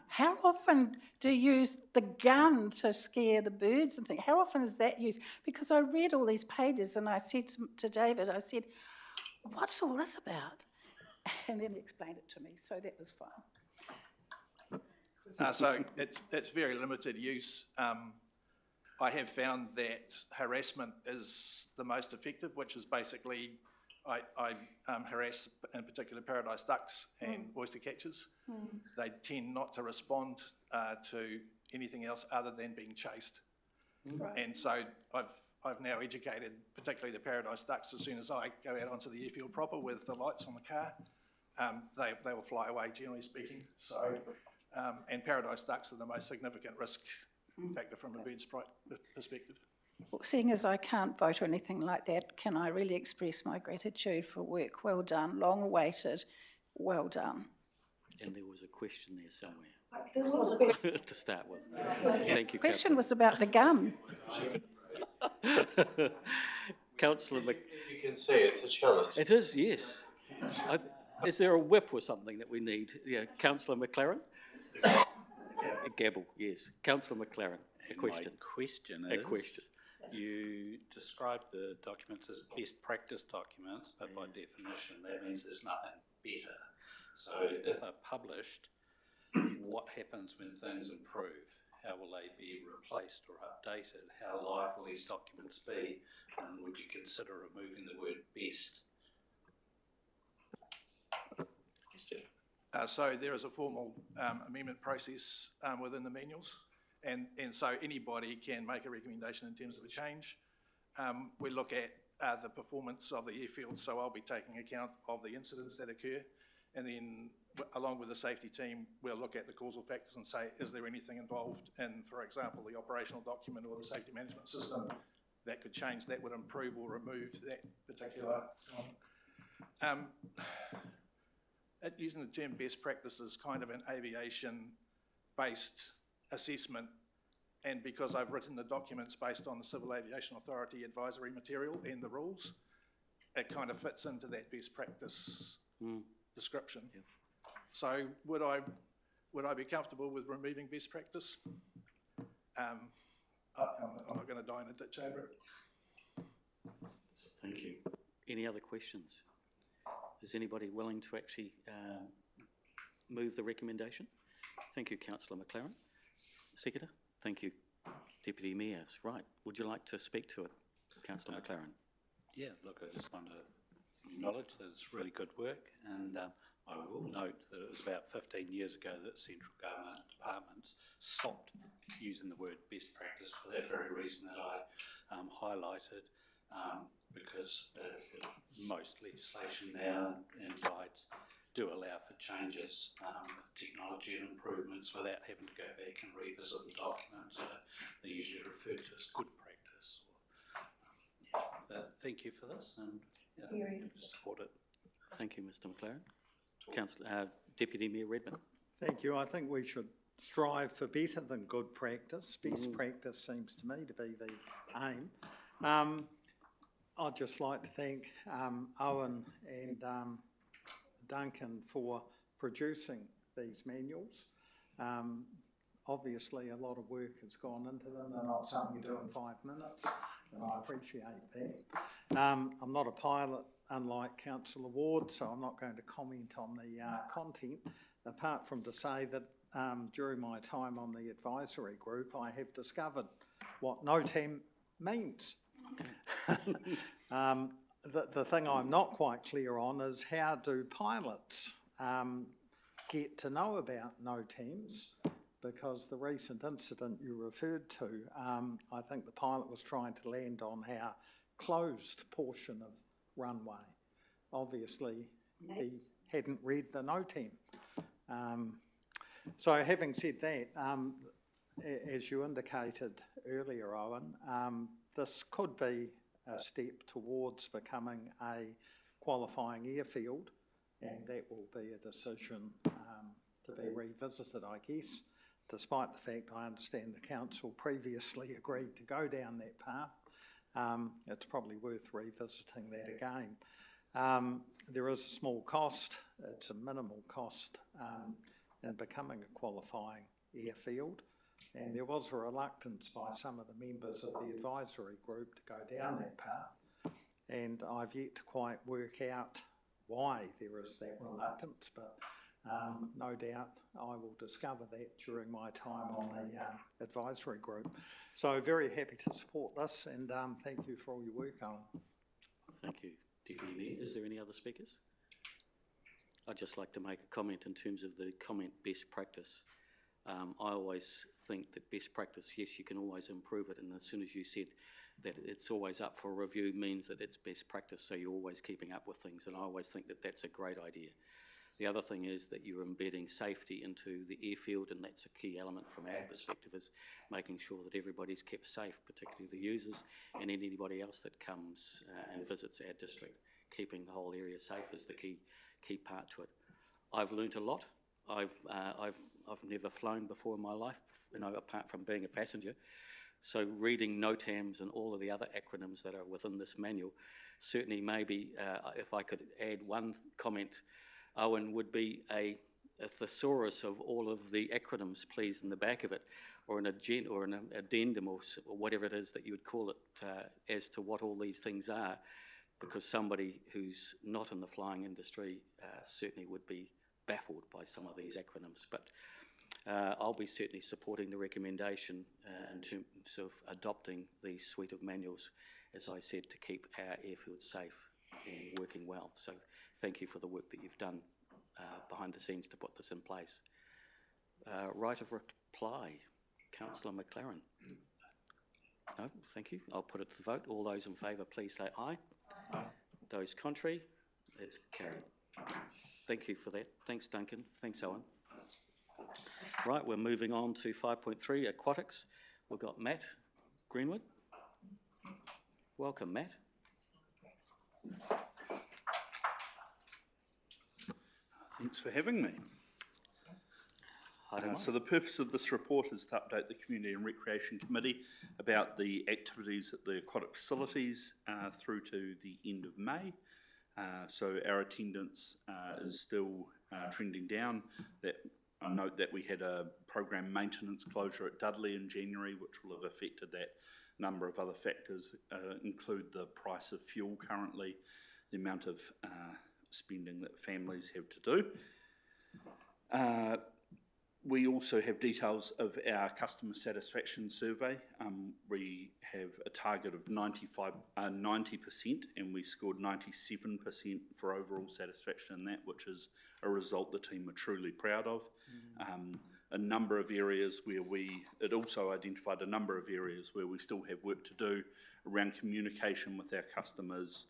how often do you use the gun to scare the birds and things? How often is that used? Because I read all these pages and I said to David, I said, what's all this about? And then he explained it to me, so that was fun. So it's very limited use. I have found that harassment is the most effective, which is basically I harass, in particular, paradise ducks and oyster catchers. They tend not to respond to anything else other than being chased. Right. And so I've now educated, particularly the paradise ducks, as soon as I go out onto the airfield proper with the lights on the car, they will fly away, generally speaking. So, and paradise ducks are the most significant risk factor from a bird perspective. Well, seeing as I can't vote or anything like that, can I really express my gratitude for work well done, long awaited, well done. And there was a question there somewhere. There was a question. To start with. Thank you, The question was about the gun. Councillor If you can see, it's a challenge. It is, yes. Is there a whip or something that we need? Yeah, Councillor McLaren? Gabble, yes. Councillor McLaren, a question. My question is, you described the documents as best practice documents, but by definition that means there's nothing better. So if they're published, what happens when things improve? How will they be replaced or updated? How live will these documents be? And would you consider removing the word best? So there is a formal amendment process within the manuals, and so anybody can make a recommendation in terms of a change. We look at the performance of the airfield, so I'll be taking account of the incidents that occur, and then along with the safety team, we'll look at the causal factors and say, is there anything involved in, for example, the operational document or the safety management system that could change, that would improve or remove that particular using the term best practice is kind of an aviation-based assessment, and because I've written the documents based on the Civil Aviation Authority advisory material and the rules, it kind of fits into that best practice description. Yeah. So would I be comfortable with removing best practice? I'm not going to die in a ditch over it. Thank you. Any other questions? Is anybody willing to actually move the recommendation? Thank you, Councillor McLaren. Seconder? Thank you. Deputy Mayors, right. Would you like to speak to it, Councillor McLaren? Yeah, look, I just want to acknowledge that it's really good work, and I will note that it was about 15 years ago that central government departments stopped using the word best practice for that very reason that I highlighted, because most legislation now and guides do allow for changes with technology and improvements without having to go back and revisit the documents. They're usually referred to as good practice. But thank you for this, and support it. Thank you, Mr. McLaren. Councillor, Deputy Mayor Redmond. Thank you. I think we should strive for better than good practice. Best practice seems to me to be the aim. I'd just like to thank Owen and Duncan for producing these manuals. Obviously, a lot of work has gone into them. They're not something you do in 5 minutes, and I appreciate that. I'm not a pilot, unlike Councillor Ward, so I'm not going to comment on the content, apart from to say that during my time on the advisory group, I have discovered what NOTAM means. The thing I'm not quite clear on is how do pilots get to know about NOTAMs, because the recent incident you referred to, I think the pilot was trying to land on our closed portion of runway. Obviously, he hadn't read the NOTAM. So having said that, as you indicated earlier, Owen, this could be a step towards becoming a qualifying airfield, and that will be a decision to be revisited, I guess, despite the fact I understand the council previously agreed to go down that path. It's probably worth revisiting that again. There is a small cost, it's a minimal cost in becoming a qualifying airfield, and there was a reluctance by some of the members of the advisory group to go down that path, and I've yet to quite work out why there is that reluctance, but no doubt I will discover that during my time on the advisory group. So very happy to support this, and thank you for all your work, Owen. Thank you, Deputy Mayor. Is there any other speakers? I'd just like to make a comment in terms of the comment best practice. I always think that best practice, yes, you can always improve it, and as soon as you said that it's always up for review means that it's best practice, so you're always keeping up with things, and I always think that that's a great idea. The other thing is that you're embedding safety into the airfield, and that's a key element from our perspective, is making sure that everybody's kept safe, particularly the users and anybody else that comes and visits our district. Keeping the whole area safe is the key part to it. I've learnt a lot. I've never flown before in my life, you know, apart from being a passenger. So reading NOTAMs and all of the other acronyms that are within this manual, certainly maybe if I could add one comment, Owen, would be a thesaurus of all of the acronyms, please, in the back of it, or an addendum or whatever it is that you would call it, as to what all these things are, because somebody who's not in the flying industry certainly would be baffled by some of these acronyms. But I'll be certainly supporting the recommendation in terms of adopting these suite of manuals, as I said, to keep our airfield safe and working well. So thank you for the work that you've done behind the scenes to put this in place. Right of reply, Councillor McLaren. No, thank you. I'll put it to the vote. All those in favour, please say aye. Aye. Those contrary, it's carried. Thank you for that. Thanks, Duncan. Thanks, Owen. Right, we're moving on to 5.3, aquatics. We've got Matt Greenwood. Welcome, Matt. Thanks for having me. So the purpose of this report is to update the Community and Recreation Committee about the activities at the aquatic facilities through to the end of May. So our attendance is still trending down. I note that we had a program maintenance closure at Dudley in January, which will have affected that. Number of other factors include the price of fuel currently, the amount of spending that families have to do. We also have details of our customer satisfaction survey. We have a target of 90%, and we scored 97% for overall satisfaction in that, which is a result the team are truly proud of. A number of areas where it also identified a number of areas where we still have work to do around communication with our customers,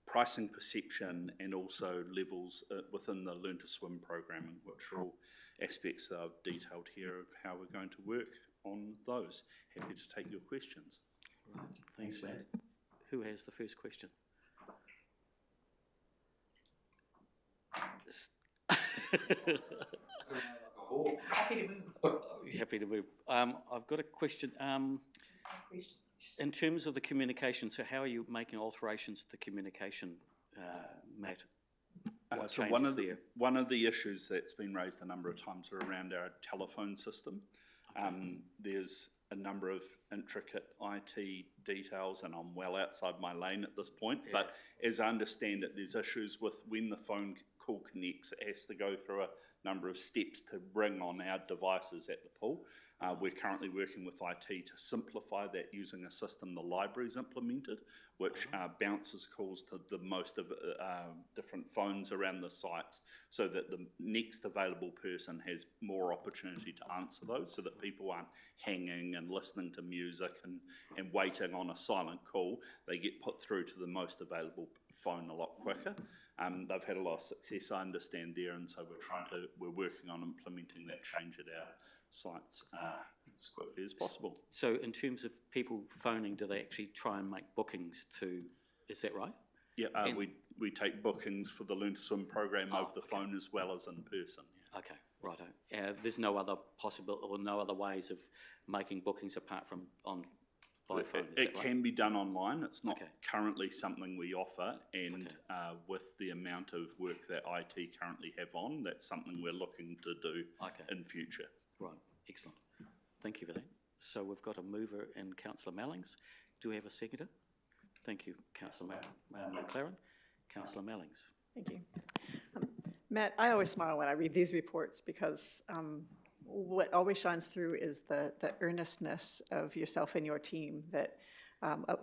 pricing perception, and also levels within the Learn to Swim programming, which are all aspects that I've detailed here of how we're going to work on those. Happy to take your questions. Right. Thanks, Matt. Who has the first question? Happy to move. Happy to move. I've got a question. In terms of the communication, so how are you making alterations to the communication, Matt? What So changes there? one of the issues that's been raised a number of times are around our telephone system. There's a number of intricate IT details, and I'm well outside my lane at this point, but as I understand it, there's issues with when the phone call connects, it has to go through a number of steps to ring on our devices at the pool. We're currently working with IT to simplify that using a system the library's implemented, which bounces calls to the most of different phones around the sites, so that the next available person has more opportunity to answer those, so that people aren't hanging and listening to music and waiting on a silent call. They get put through to the most available phone a lot quicker. They've had a lot of success, I understand, there, and so we're working on implementing that change at our sites as quickly as possible. So in terms of people phoning, do they actually try and make bookings to, is that right? Yeah, we take bookings for the Learn to Swim program over the phone as well as in person. Okay, righto. There's no other possible or no other ways of making bookings apart from by phone, is It that right? can be done online. It's not currently something we offer, and with the amount of work that IT currently have on, that's something we're looking to do in future. Right, excellent. Thank you for that. So we've got a mover in Councillor Mallings. Do we have a seconder? Thank you, Councillor McLaren. Councillor Mallings. Thank you. Matt, I always smile when I read these reports because what always shines through is the earnestness of yourself and your team that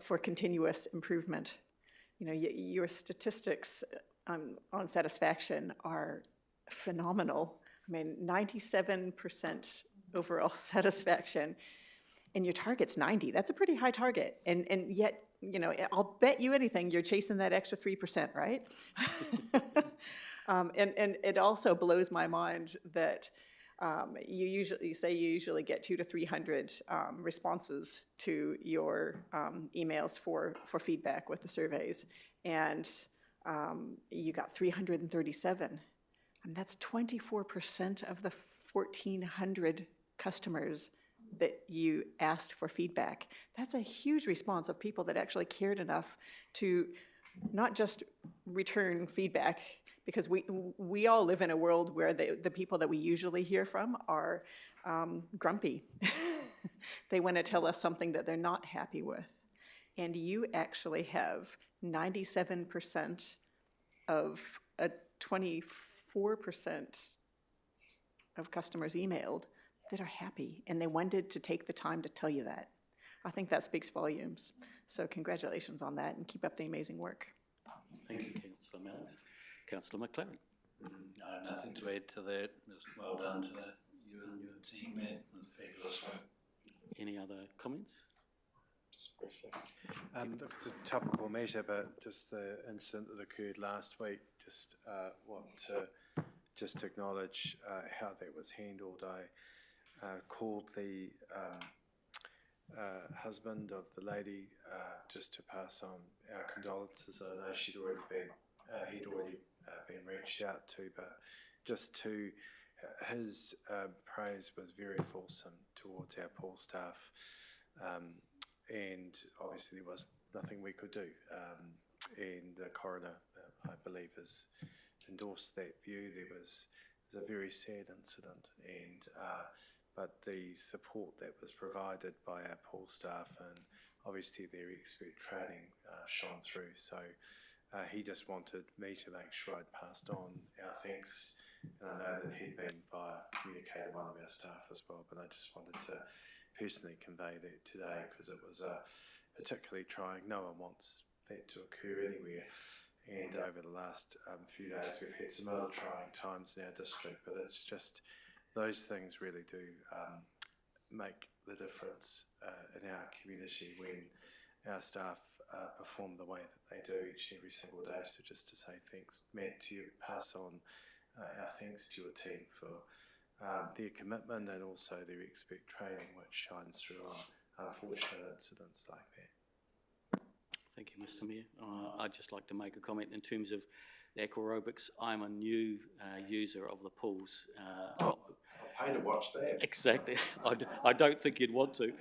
for continuous improvement. You know, your statistics on satisfaction are phenomenal. I mean, 97% overall satisfaction, and your target's 90. That's a pretty high target, and yet, you know, I'll bet you anything you're chasing that extra 3%, right? And it also blows my mind that you usually get 200 to 300 responses to your emails for feedback with the surveys, and you got 337. And that's 24% of the 1,400 customers that you asked for feedback. That's a huge response of people that actually cared enough to not just return feedback, because we all live in a world where the people that we usually hear from are grumpy. They want to tell us something that they're not happy with. And you actually have 97% of a 24% of customers emailed that are happy, and they wanted to take the time to tell you that. I think that speaks volumes. So congratulations on that, and keep up the amazing work. Thank you, Councillor Mallings. Councillor McLaren. No, nothing to add to that. Just well done to you and your team, Matt. Fabulous work. Any other comments? Just briefly. Look, it's a topical matter, but just the incident that occurred last week, just want to just acknowledge how that was handled. I called the husband of the lady just to pass on our condolences. I know he'd already been reached out to, but just to his praise was very fulsome towards our pool staff, and obviously there was nothing we could do, and the coroner, I believe, has endorsed that view. It was a very sad incident, and but the support that was provided by our pool staff and obviously their expert training shone through. So he just wanted me to make sure I'd passed on our thanks, and I know that he'd been communicated one of our staff as well, but I just wanted to personally convey that today, because it was particularly trying. No one wants that to occur anywhere, and over the last few days we've had some other trying times in our district, but it's just those things really do make the difference in our community when our staff perform the way that they do each and every single day. So just to say thanks, Matt, to you, pass on our thanks to your team for their commitment and also their expert training, which shines through on unfortunate incidents like that. Thank you, Mr. Mayor. I'd just like to make a comment in terms of the aquarobics. I'm a new user of the pools. I'll pay to watch that. Exactly. I don't think you'd want to.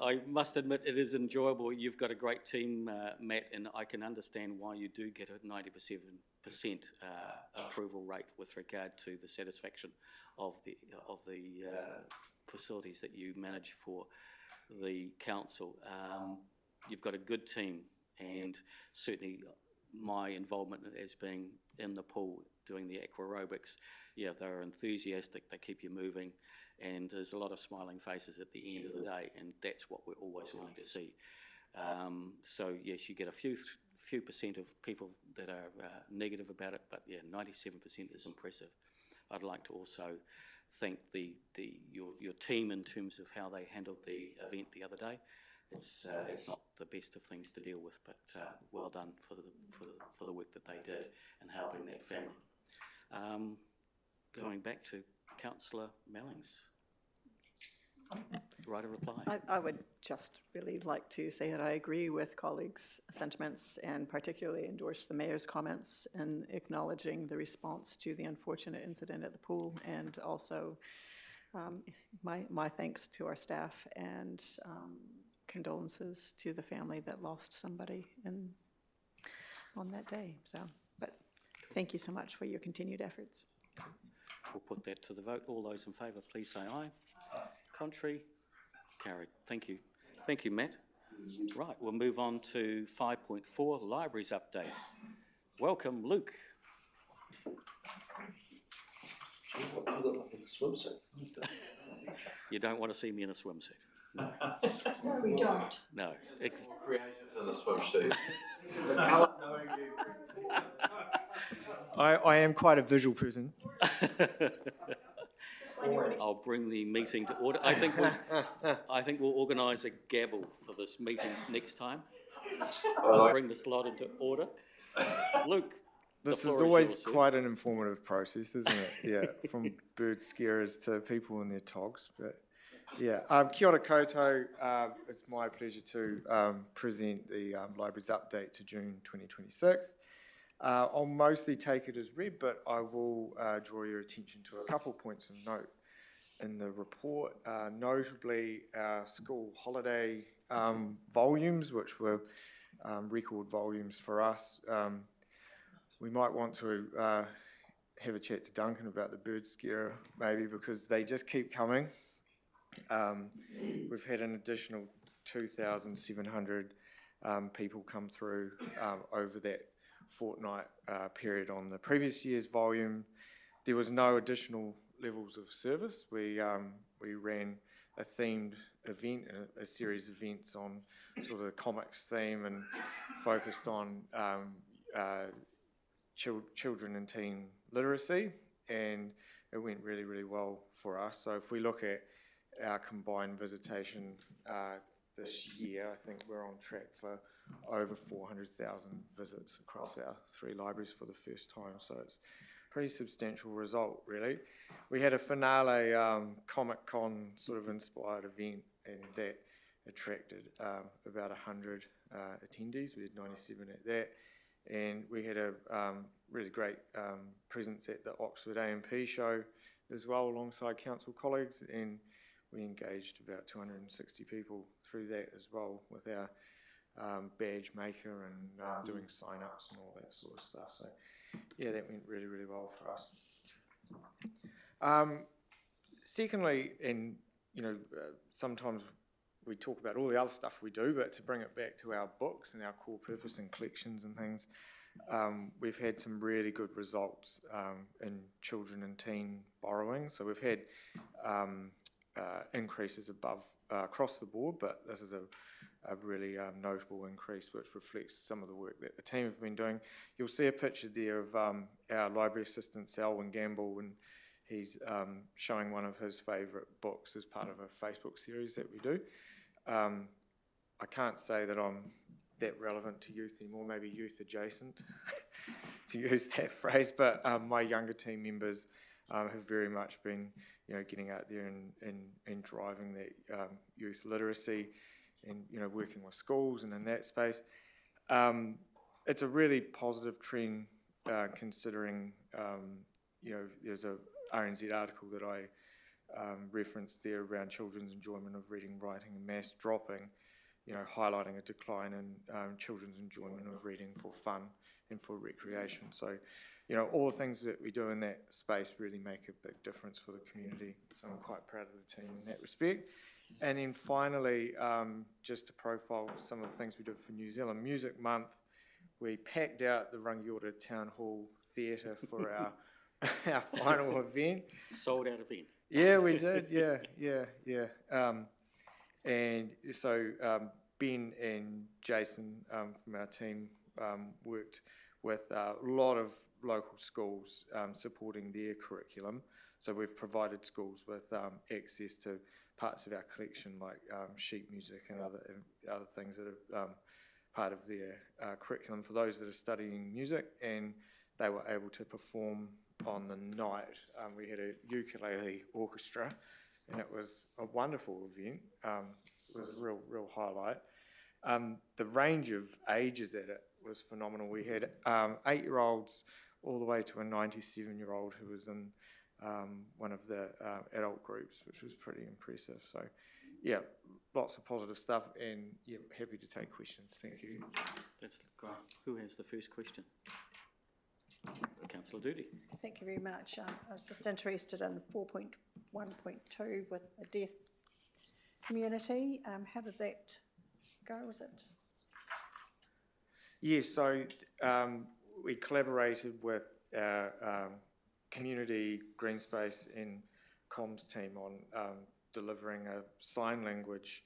I must admit it is enjoyable. You've got a great team, Matt, and I can understand why you do get a 97% approval rate with regard to the satisfaction of the facilities that you manage for the council. You've got a good team, and certainly my involvement as being in the pool doing the aqua aerobics, yeah, they're enthusiastic, they keep you moving, and there's a lot of smiling faces at the end of the day, and that's what we're always wanting to see. So yes, you get a few percent of people that are negative about it, but yeah, 97% is impressive. I'd like to also thank your team in terms of how they handled the event the other day. It's not the best of things to deal with, but well done for the work that they did and helping that family. Going back to Councillor Mellings. Write a reply. I would just really like to say that I agree with colleagues' sentiments and particularly endorse the Mayor's comments in acknowledging the response to the unfortunate incident at the pool, and also my thanks to our staff and condolences to the family that lost somebody on that day. So, but thank you so much for your continued efforts. We'll put that to the vote. All those in favour, please say aye. Contrary? Carried. Thank you. Thank you, Matt. Right, we'll move on to 5.4, Libraries Update. Welcome, Luke. You don't want to see me in a swimsuit? No. No, we don't. No. Creative than a swimsuit. I am quite a visual person. I'll bring the meeting to order. I think we'll organise a gabble for this meeting next time. I'll bring this lot into order. Luke, this is always quite an informative process, isn't it? Yeah, from bird scarers to people and their togs. But yeah, kia ora koutou. It's my pleasure to present the Libraries Update to June 2026. I'll mostly take it as read, but I will draw your attention to a couple points of note in the report, notably our school holiday volumes, which were record volumes for us. We might want to have a chat to Duncan about the bird scare, maybe, because they just keep coming. We've had an additional 2,700 people come through over that fortnight period on the previous year's volume. There was no additional levels of service. We ran a themed event, a series of events on sort of the comics theme and focused on children and teen literacy, and it went really, really well for us. So if we look at our combined visitation this year, I think we're on track for over 400,000 visits across our 3 libraries for the first time. So it's a pretty substantial result, really. We had a finale Comic-Con sort of inspired event, and that attracted about 100 attendees. We had 97 at that. And we had a really great presence at the Oxford A&P show as well, alongside council colleagues, and we engaged about 260 people through that as well with our badge maker and doing sign-ups and all that sort of stuff. So yeah, that went really, really well for us. Secondly, and sometimes we talk about all the other stuff we do, but to bring it back to our books and our core purpose and collections and things, we've had some really good results in children and teen borrowing. So we've had increases above across the board, but this is a really notable increase, which reflects some of the work that the team have been doing. You'll see a picture there of our library assistant, Selwyn Gamble, and he's showing one of his favourite books as part of a Facebook series that we do. I can't say that I'm that relevant to youth anymore, maybe youth adjacent, to use that phrase, but my younger team members have very much been, getting out there and driving that youth literacy and, working with schools and in that space. It's a really positive trend considering there's a RNZ article that I referenced there around children's enjoyment of reading, writing and maths dropping, highlighting a decline in children's enjoyment of reading for fun and for recreation. So, all the things that we do in that space really make a big difference for the community. So I'm quite proud of the team in that respect. And then finally, just to profile some of the things we did for New Zealand Music Month, we packed out the Rangiora Town Hall Theatre for our final event. Sold out event. Yeah, we did. Yeah. And so Ben and Jason from our team worked with a lot of local schools supporting their curriculum. So we've provided schools with access to parts of our collection like sheet music and other things that are part of their curriculum for those that are studying music, and they were able to perform on the night. We had a ukulele orchestra, and it was a wonderful event. It was a real highlight. The range of ages at it was phenomenal. We had 8-year-olds all the way to a 97-year-old who was in one of the adult groups, which was pretty impressive. So, yeah, lots of positive stuff, and happy to take questions. Thank you. That's great. Who has the first question? Councillor Doody. Thank you very much. I was just interested in 4.1.2 with the deaf community. How did that go? Was it? Yes, so we collaborated with our community green space and comms team on delivering a sign language.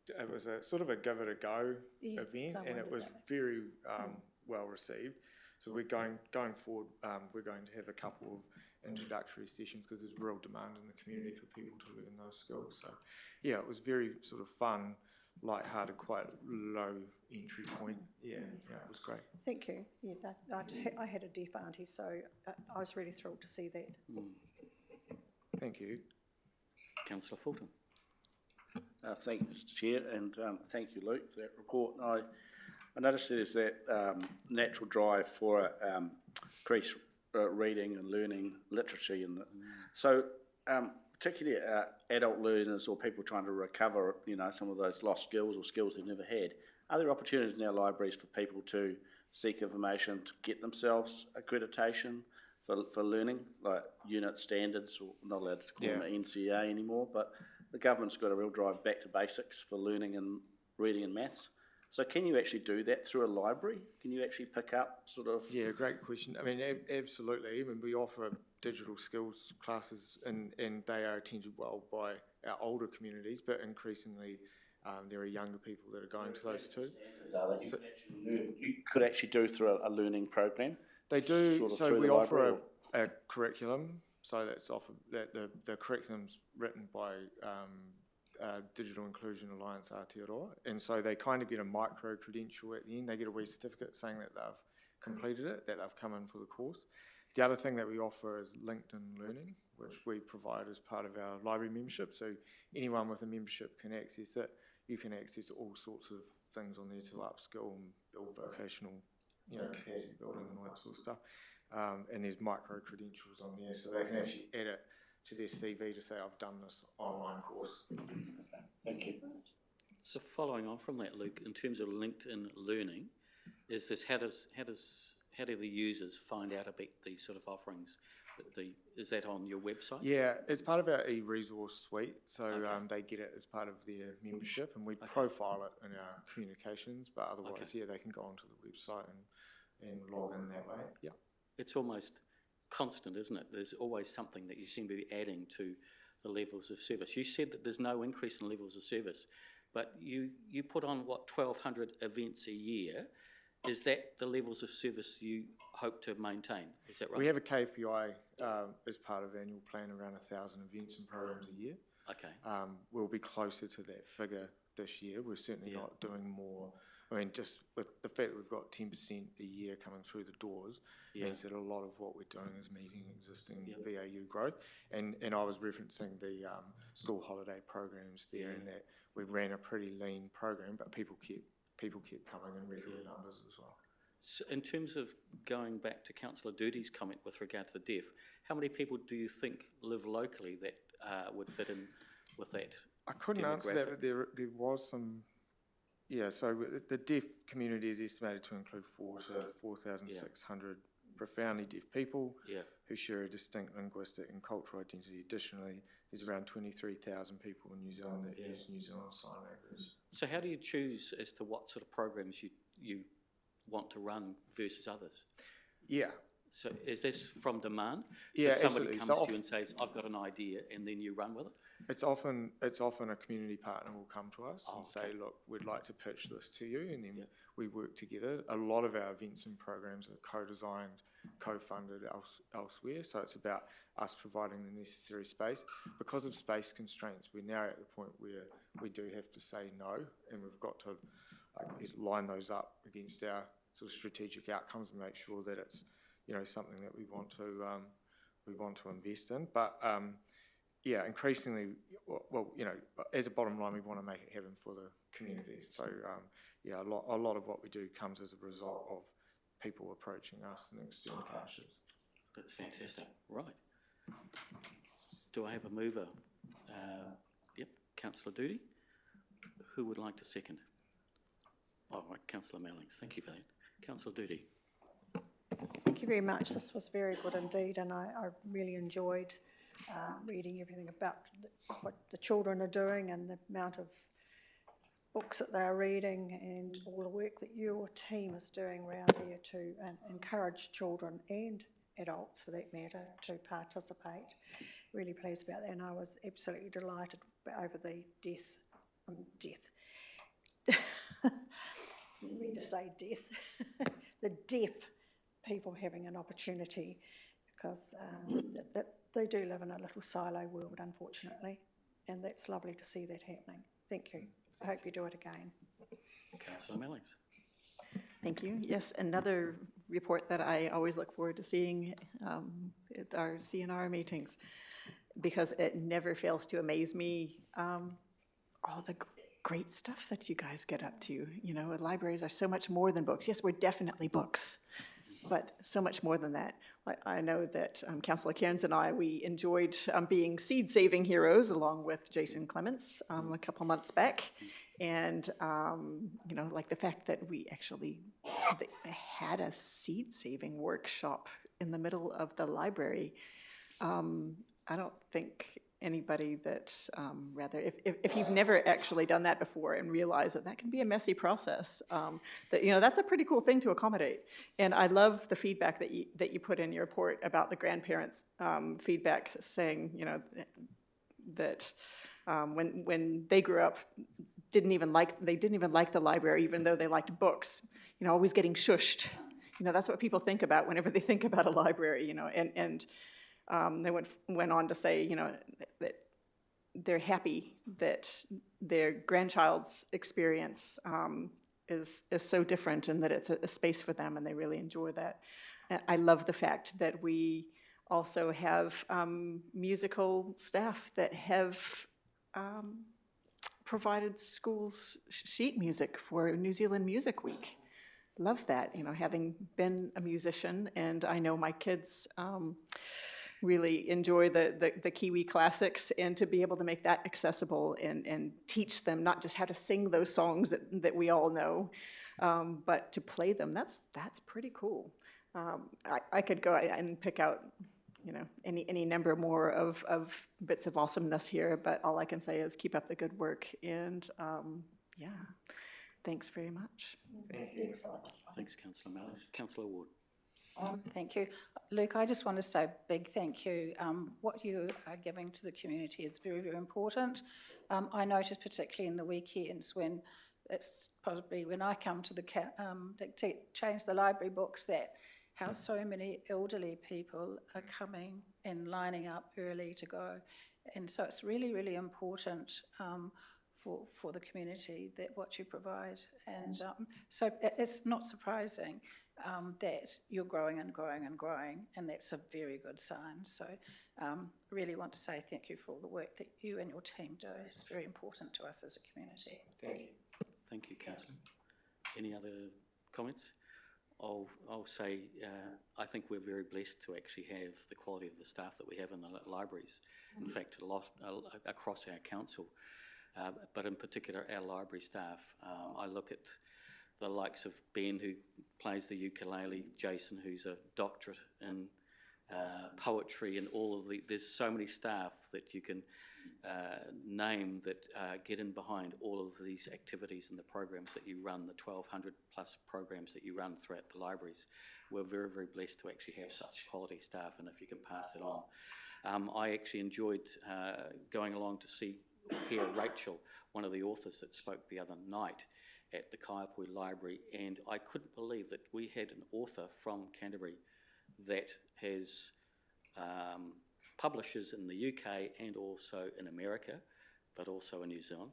It was a sort of a give it a go event, and it was very well received. So we're going forward, we're going to have a couple of introductory sessions because there's real demand in the community for people to learn those skills. So yeah, it was very sort of fun, light-hearted, quite low entry point. Yeah, it was great. Thank you. Yeah, I had a deaf auntie, so I was really thrilled to see that. Thank you. Councillor Fulton. Thank you, Mr Chair, and thank you, Luke, for that report. I noticed there's that natural drive for increased reading and learning literacy. So particularly adult learners or people trying to recover, some of those lost skills or skills they've never had, are there opportunities in our libraries for people to seek information to get themselves accreditation for learning, like unit standards, or not allowed to call them an NCA anymore, but the government's got a real drive back to basics for learning and reading and maths. So can you actually do that through a library? Can you actually pick up sort of... Yeah, great question. I mean, absolutely. I mean, we offer digital skills classes, and they are attended well by our older communities, but increasingly there are younger people that are going to those too. So you could actually do through a learning program? They do. Sort of so we offer a curriculum. So that's offered, that the curriculum's written by Digital Inclusion Alliance Aotearoa, and so they kind of get a micro credential at the end. They get a wee certificate saying that they've completed it, that they've come in for the course. The other thing that we offer is LinkedIn Learning, which we provide as part of our library membership. So anyone with a membership can access it. You can access all sorts of things on there to upskill and build vocational, capacity building and all that sort of stuff. And there's micro credentials on there, so they can actually add it to their CV to say, I've done this online course. Thank you. So following on from that, Luke, in terms of LinkedIn Learning, is this how do the users find out about these sort of offerings? Is that on your website? Yeah, it's part of our e-resource suite, so they get it as part of their membership, and we profile it in our communications, but otherwise, they can go onto the website and log in that way. Yeah. It's almost constant, isn't it? There's always something that you seem to be adding to the levels of service. You said that there's no increase in levels of service, but you put on, 1,200 events a year. Is that the levels of service you hope to maintain? Is that right? We have a KPI as part of annual plan around 1,000 events and programs a year. Okay. We'll be closer to that figure this year. We're certainly not doing more. I mean, just with the fact that we've got 10% a year coming through the doors means that a lot of what we're doing is meeting existing BAU growth. And I was referencing the school holiday programs there, and that we ran a pretty lean program, but people kept coming in regular numbers as well. So in terms of going back to Councillor Doodie's comment with regard to the deaf, how many people do you think live locally that would fit in with that? I couldn't answer that, but there was some. Yeah, so the deaf community is estimated to include 4,600 profoundly deaf people who share a distinct linguistic and cultural identity. Additionally, there's around 23,000 people in New Zealand that use New Zealand Sign Language. So how do you choose as to what sort of programs you want to run versus others? Yeah. So is this from demand? Yeah, so somebody absolutely. comes to you and says, I've got an idea, and then you run with it? It's often a community partner will come to us and say, look, we'd like to pitch this to you, and then we work together. A lot of our events and programs are co-designed, co-funded elsewhere, so it's about us providing the necessary space. Because of space constraints, we're now at the point where we do have to say no, and we've got to line those up against our sort of strategic outcomes and make sure that it's something that we want to invest in. But yeah, increasingly, well, as a bottom line, we want to make it happen for the community. So yeah, a lot of what we do comes as a result of people approaching us and external partnerships. That's fantastic. Right. Do I have a mover? Yep, Councillor Doody. Who would like to second? Oh, right, Councillor Mellings. Thank you for that. Councillor Doody. Thank you very much. This was very good indeed, and I really enjoyed reading everything about what the children are doing and the amount of books that they're reading and all the work that your team is doing around there to encourage children and adults, for that matter, to participate. Really pleased about that, and I was absolutely delighted over the death. Didn't mean to say death. The deaf people having an opportunity, because that they do live in a little silo world, unfortunately, and that's lovely to see that happening. Thank you. I hope you do it again. Councillor Mellings. Thank you. Yes, another report that I always look forward to seeing at our CNR meetings, because it never fails to amaze me all the great stuff that you guys get up to. Libraries are so much more than books. Yes, we're definitely books, but so much more than that. I know that Councillor Cairns and we enjoyed being seed-saving heroes along with Jason Clements a couple months back. And, like the fact that we actually had a seed-saving workshop in the middle of the library. I don't think anybody that, if you've never actually done that before and realize that can be a messy process, that's a pretty cool thing to accommodate. And I love the feedback that you put in your report about the grandparents' feedback, saying, that when they grew up, they didn't even like the library, even though they liked books, always getting shushed. That's what people think about whenever they think about a library, and they went on to say, that they're happy that their grandchild's experience is so different, and that it's a space for them, and they really enjoy that. I love the fact that we also have musical staff that have provided schools sheet music for New Zealand Music Week. Love that, having been a musician, and I know my kids really enjoy the Kiwi classics, and to be able to make that accessible and teach them not just how to sing those songs that we all know, but to play them, that's pretty cool. I could go and pick out any number more of bits of awesomeness here, but all I can say is keep up the good work, and yeah, thanks very much. Thank you. Thanks, Councillor Mellings. Councillor Ward. Thank you. Luke, I just want to say a big thank you. What you are giving to the community is very, very important. I notice particularly in the weekends when it's probably when I come to to change the library books, that how so many elderly people are coming and lining up early to go. And so it's really, really important for the community that what you provide. And so it's not surprising that you're growing and growing and growing, and that's a very good sign. So really want to say thank you for all the work that you and your team do. It's very important to us as a community. Thank you. Thank you, Councillor. Any other comments? I'll say I think we're very blessed to actually have the quality of the staff that we have in the libraries. In fact, a lot across our council, but in particular our library staff. I look at the likes of Ben, who plays the ukulele, Jason, who's a doctorate in poetry, and all of there's so many staff that you can name that get in behind all of these activities and the programs that you run, the 1,200 plus programs that you run throughout the libraries. We're very, very blessed to actually have such quality staff, and if you can pass it on. I actually enjoyed going along to hear Rachel, one of the authors that spoke the other night at the Kaiapoi Library, and I couldn't believe that we had an author from Canterbury that has publishers in the UK and also in America, but also in New Zealand.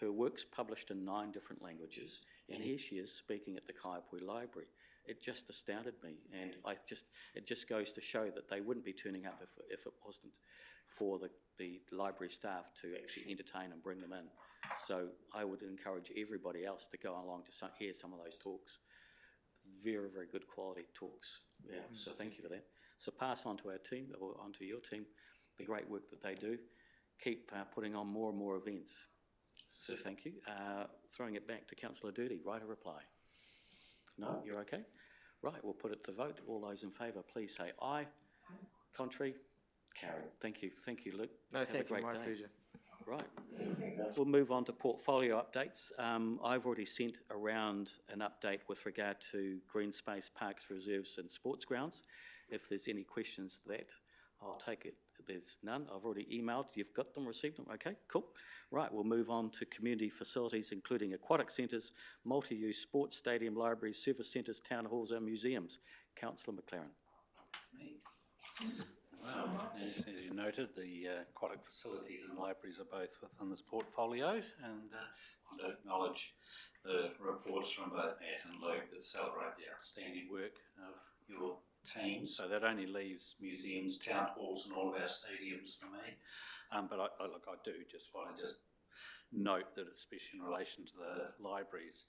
Her work's published in 9 different languages, and here she is speaking at the Kaiapoi Library. It just astounded me, and it just goes to show that they wouldn't be turning up if it wasn't for the library staff to actually entertain and bring them in. So I would encourage everybody else to go along to hear some of those talks. Very, very good quality talks. Yeah, so thank you for that. So pass on to our team, or onto your team, the great work that they do. Keep putting on more and more events. So thank you. Throwing it back to Councillor Doherty, right, a reply? No, you're okay? Right, we'll put it to vote. All those in favour, please say aye. Contrary? Carried. Thank you, Luke. No, Have thank a great you, my day. pleasure. Right. We'll move on to portfolio updates. I've already sent around an update with regard to green space, parks, reserves and sports grounds. If there's any questions to that, I'll take it. There's none. I've already emailed. You've got them, received them? Okay, cool. Right, we'll move on to community facilities, including aquatic centres, multi-use sports stadium, libraries, service centres, town halls and museums. Councillor McLaren. That's me. Well, as you noted, the aquatic facilities and libraries are both within this portfolio, and I want to acknowledge the reports from both Matt and Luke that celebrate the outstanding work of your team. So that only leaves museums, town halls and all of our stadiums for me. But I do just want to note that, especially in relation to the libraries,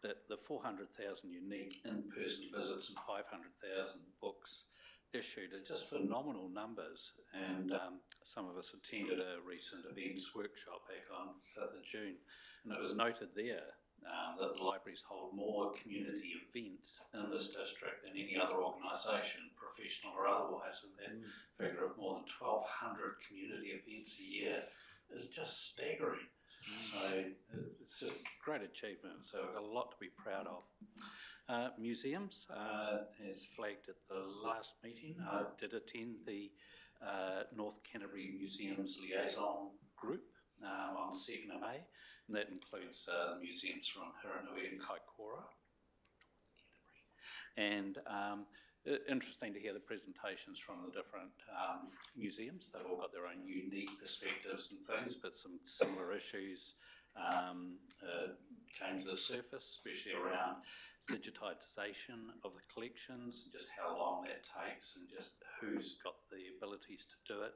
that the 400,000 unique in-person visits and 500,000 books issued are just phenomenal numbers, and some of us attended a recent events workshop back on 5th of June, and it was noted there that the libraries hold more community events in this district than any other organisation, professional or otherwise, and that figure of more than 1,200 community events a year is just staggering. So it's just a great achievement, so we've got a lot to be proud of. Museums, as flagged at the last meeting, I did attend the North Canterbury Museums Liaison Group on the 2nd of May, and that includes museums from Hiranui and Kaikoura. And interesting to hear the presentations from the different museums. They've all got their own unique perspectives and things, but some similar issues came to the surface, especially around digitisation of the collections, just how long that takes and just who's got the abilities to do it,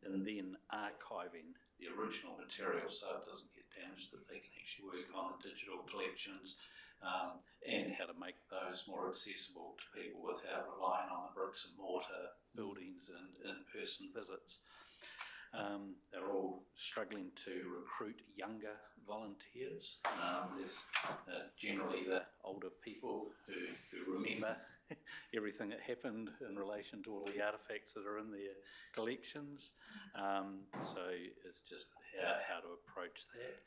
and then archiving the original material so it doesn't get damaged, that they can actually work on the digital collections, and how to make those more accessible to people without relying on the bricks and mortar buildings and in-person visits. They're all struggling to recruit younger volunteers. There's generally the older people who remember everything that happened in relation to all the artefacts that are in their collections. So it's just how to approach that.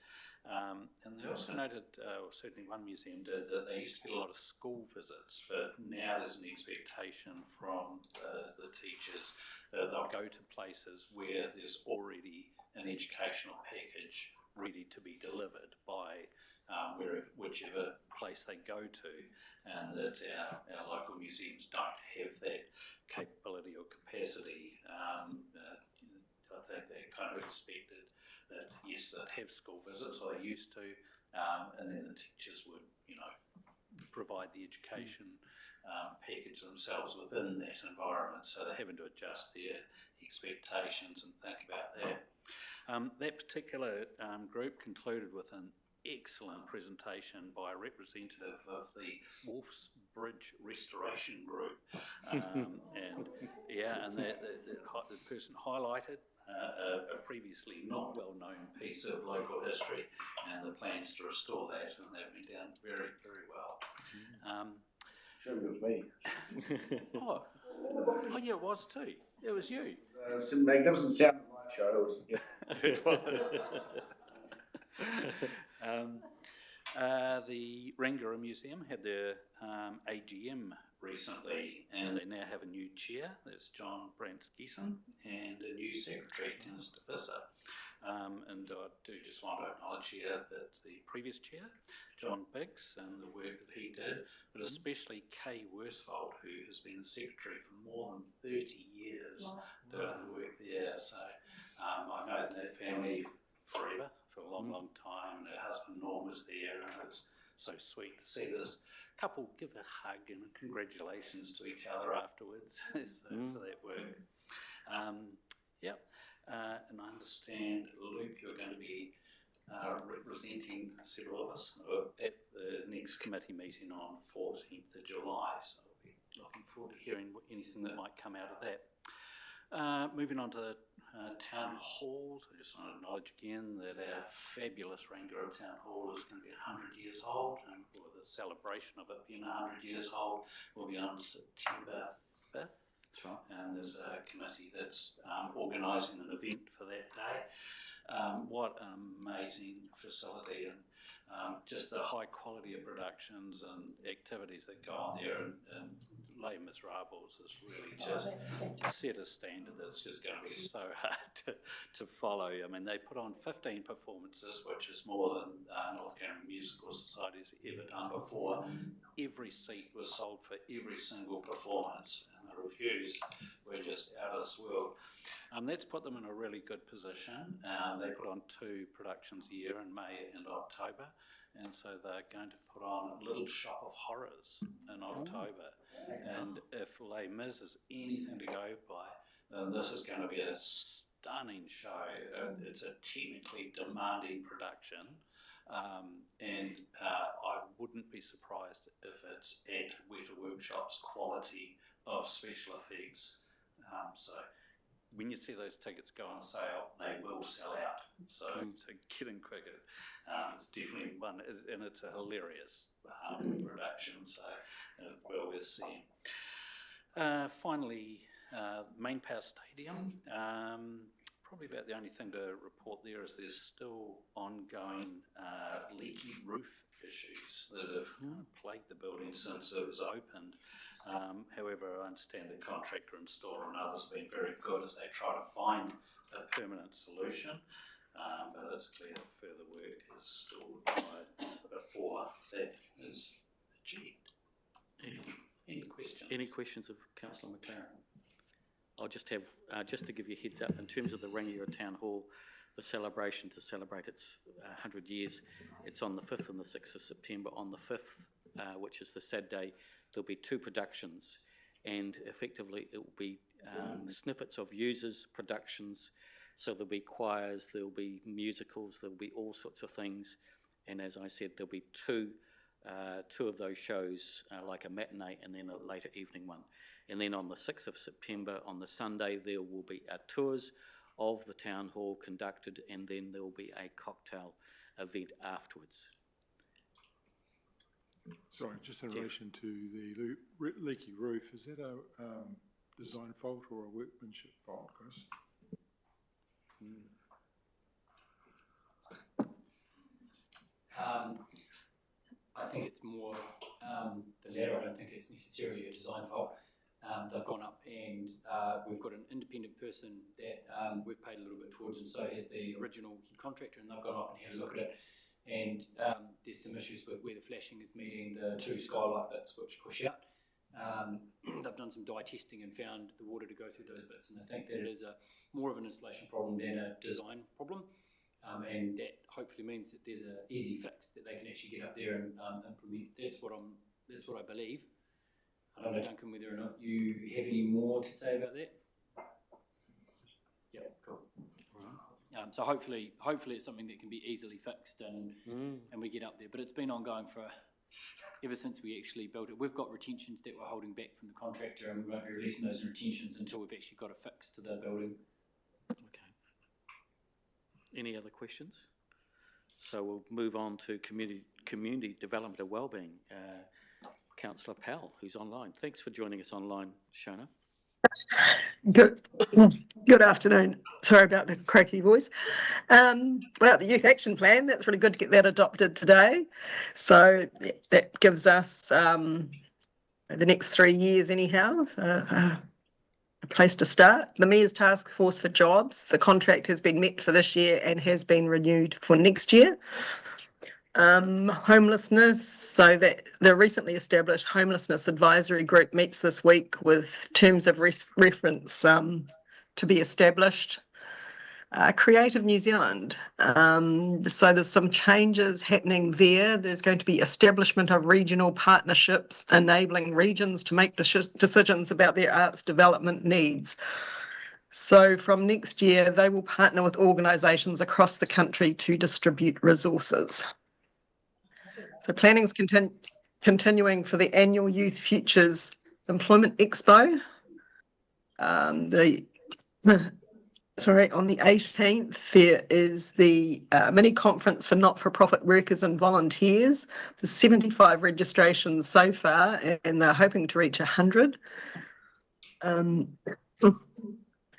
And they also noted, or certainly one museum did, that they used to get a lot of school visits, but now there's an expectation from the teachers that they'll go to places where there's already an educational package ready to be delivered by whichever place they go to, and that our local museums don't have that capability or capacity. I think they kind of expected that, yes, they'd have school visits, or they used to, and then the teachers would, provide the education package themselves within that environment. So they're having to adjust their expectations and think about that. That particular group concluded with an excellent presentation by a representative of the Wolf's Bridge Restoration Group. And the person highlighted a previously not well-known piece of local history and the plans to restore that, and that went down very, very well. Sure, it was me. Oh, yeah, it was too. It was you. Magnificent sound of my show. It was. The Rangara Museum had their AGM recently, and they now have a new chair. That's John Brandt-Geeson, and a new secretary, Dennis DeVissa. And I do just want to acknowledge here that the previous chair, John Biggs, and the work that he did, but especially Kay Worsfold, who has been the secretary for more than 30 years doing the work there. So I know that family forever, for a long, long time, and her husband Norm was there, and it was so sweet to see this couple give a hug and congratulations to each other afterwards for that work. And I understand, Luke, you're going to be representing several of us at the next committee meeting on 14th of July, so I'll be looking forward to hearing anything that might come out of that. Moving on to town halls, I just want to acknowledge again that our fabulous Rangara Town Hall is going to be 100 years old, and for the celebration of it being 100 years old will be on September 5th. Right. And there's a committee that's organising an event for that day. What an amazing facility, and just the high quality of productions and activities that go on there, and Les Miserables is really just set a standard that's just going to be so hard to follow. I mean, they put on 15 performances, which is more than North Carolina Musical Society's ever done before. Every seat was sold for every single performance, and the reviews were just out of this world. That's put them in a really good position. They put on 2 productions a year in May and October, and so they're going to put on Little Shop of Horrors in October. And if Les Mis is anything to go by, then this is going to be a stunning show. It's a technically demanding production, and I wouldn't be surprised if it's at Weta Workshop's quality of special effects. So when you see those tickets go on sale, they will sell out. So get in quick. It's definitely one, and it's a hilarious production, so well worth seeing. Finally, Main Power Stadium. Probably about the only thing to report there is there's still ongoing leaky roof issues that have plagued the building since it was opened. However, I understand the contractor, installer and others have been very good as they try to find a permanent solution, but it's clear that further work is still required before that is achieved. Any questions? Any questions of Councillor McLaren? I'll just have, just to give you a heads up, in terms of the Rangara Town Hall, the celebration to celebrate its 100 years, it's on the 5th and the 6th of September. On the 5th, which is the Saturday, there'll be 2 productions, and effectively it will be snippets of users' productions. So there'll be choirs, there'll be musicals, there'll be all sorts of things. And as I said, there'll be two of those shows, like a matinee and then a later evening one. And then on the 6th of September, on the Sunday, there will be tours of the town hall conducted, and then there will be a cocktail event afterwards. Sorry, just in relation to the leaky roof, is that a design fault or a workmanship fault, Chris? I think it's more the latter. I don't think it's necessarily a design fault. They've gone up and we've got an independent person that we've paid a little bit towards, and so has the original contractor, and they've gone up and had a look at it. And there's some issues with where the flashing is meeting the 2 skylight bits which push out. They've done some dye testing and found the water to go through those bits, and I think that it is more of an installation problem than a design problem. And that hopefully means that there's an easy fix that they can actually get up there and implement. That's what I believe. I don't know, Duncan, whether or not you have any more to say about that. Yeah, cool. So hopefully it's something that can be easily fixed and we get up there. But it's been ongoing ever since we actually built it. We've got retentions that we're holding back from the contractor, and we won't be releasing those retentions until we've actually got a fix to the building. Okay. Any other questions? So we'll move on to community development and wellbeing. Councillor Powell, who's online. Thanks for joining us online, Shona. Good afternoon. Sorry about the croaky voice. Well, the Youth Action Plan, that's really good to get that adopted today. So that gives us the next 3 years anyhow, a place to start. The Mayor's Task Force for Jobs, the contract has been met for this year and has been renewed for next year. Homelessness, so that the recently established Homelessness Advisory Group meets this week with terms of reference to be established. Creative New Zealand, so there's some changes happening there. There's going to be establishment of regional partnerships enabling regions to make decisions about their arts development needs. So from next year, they will partner with organisations across the country to distribute resources. So planning's continuing for the annual Youth Futures Employment Expo. On the 18th, there is the mini conference for not-for-profit workers and volunteers. There's 75 registrations so far, and they're hoping to reach 100.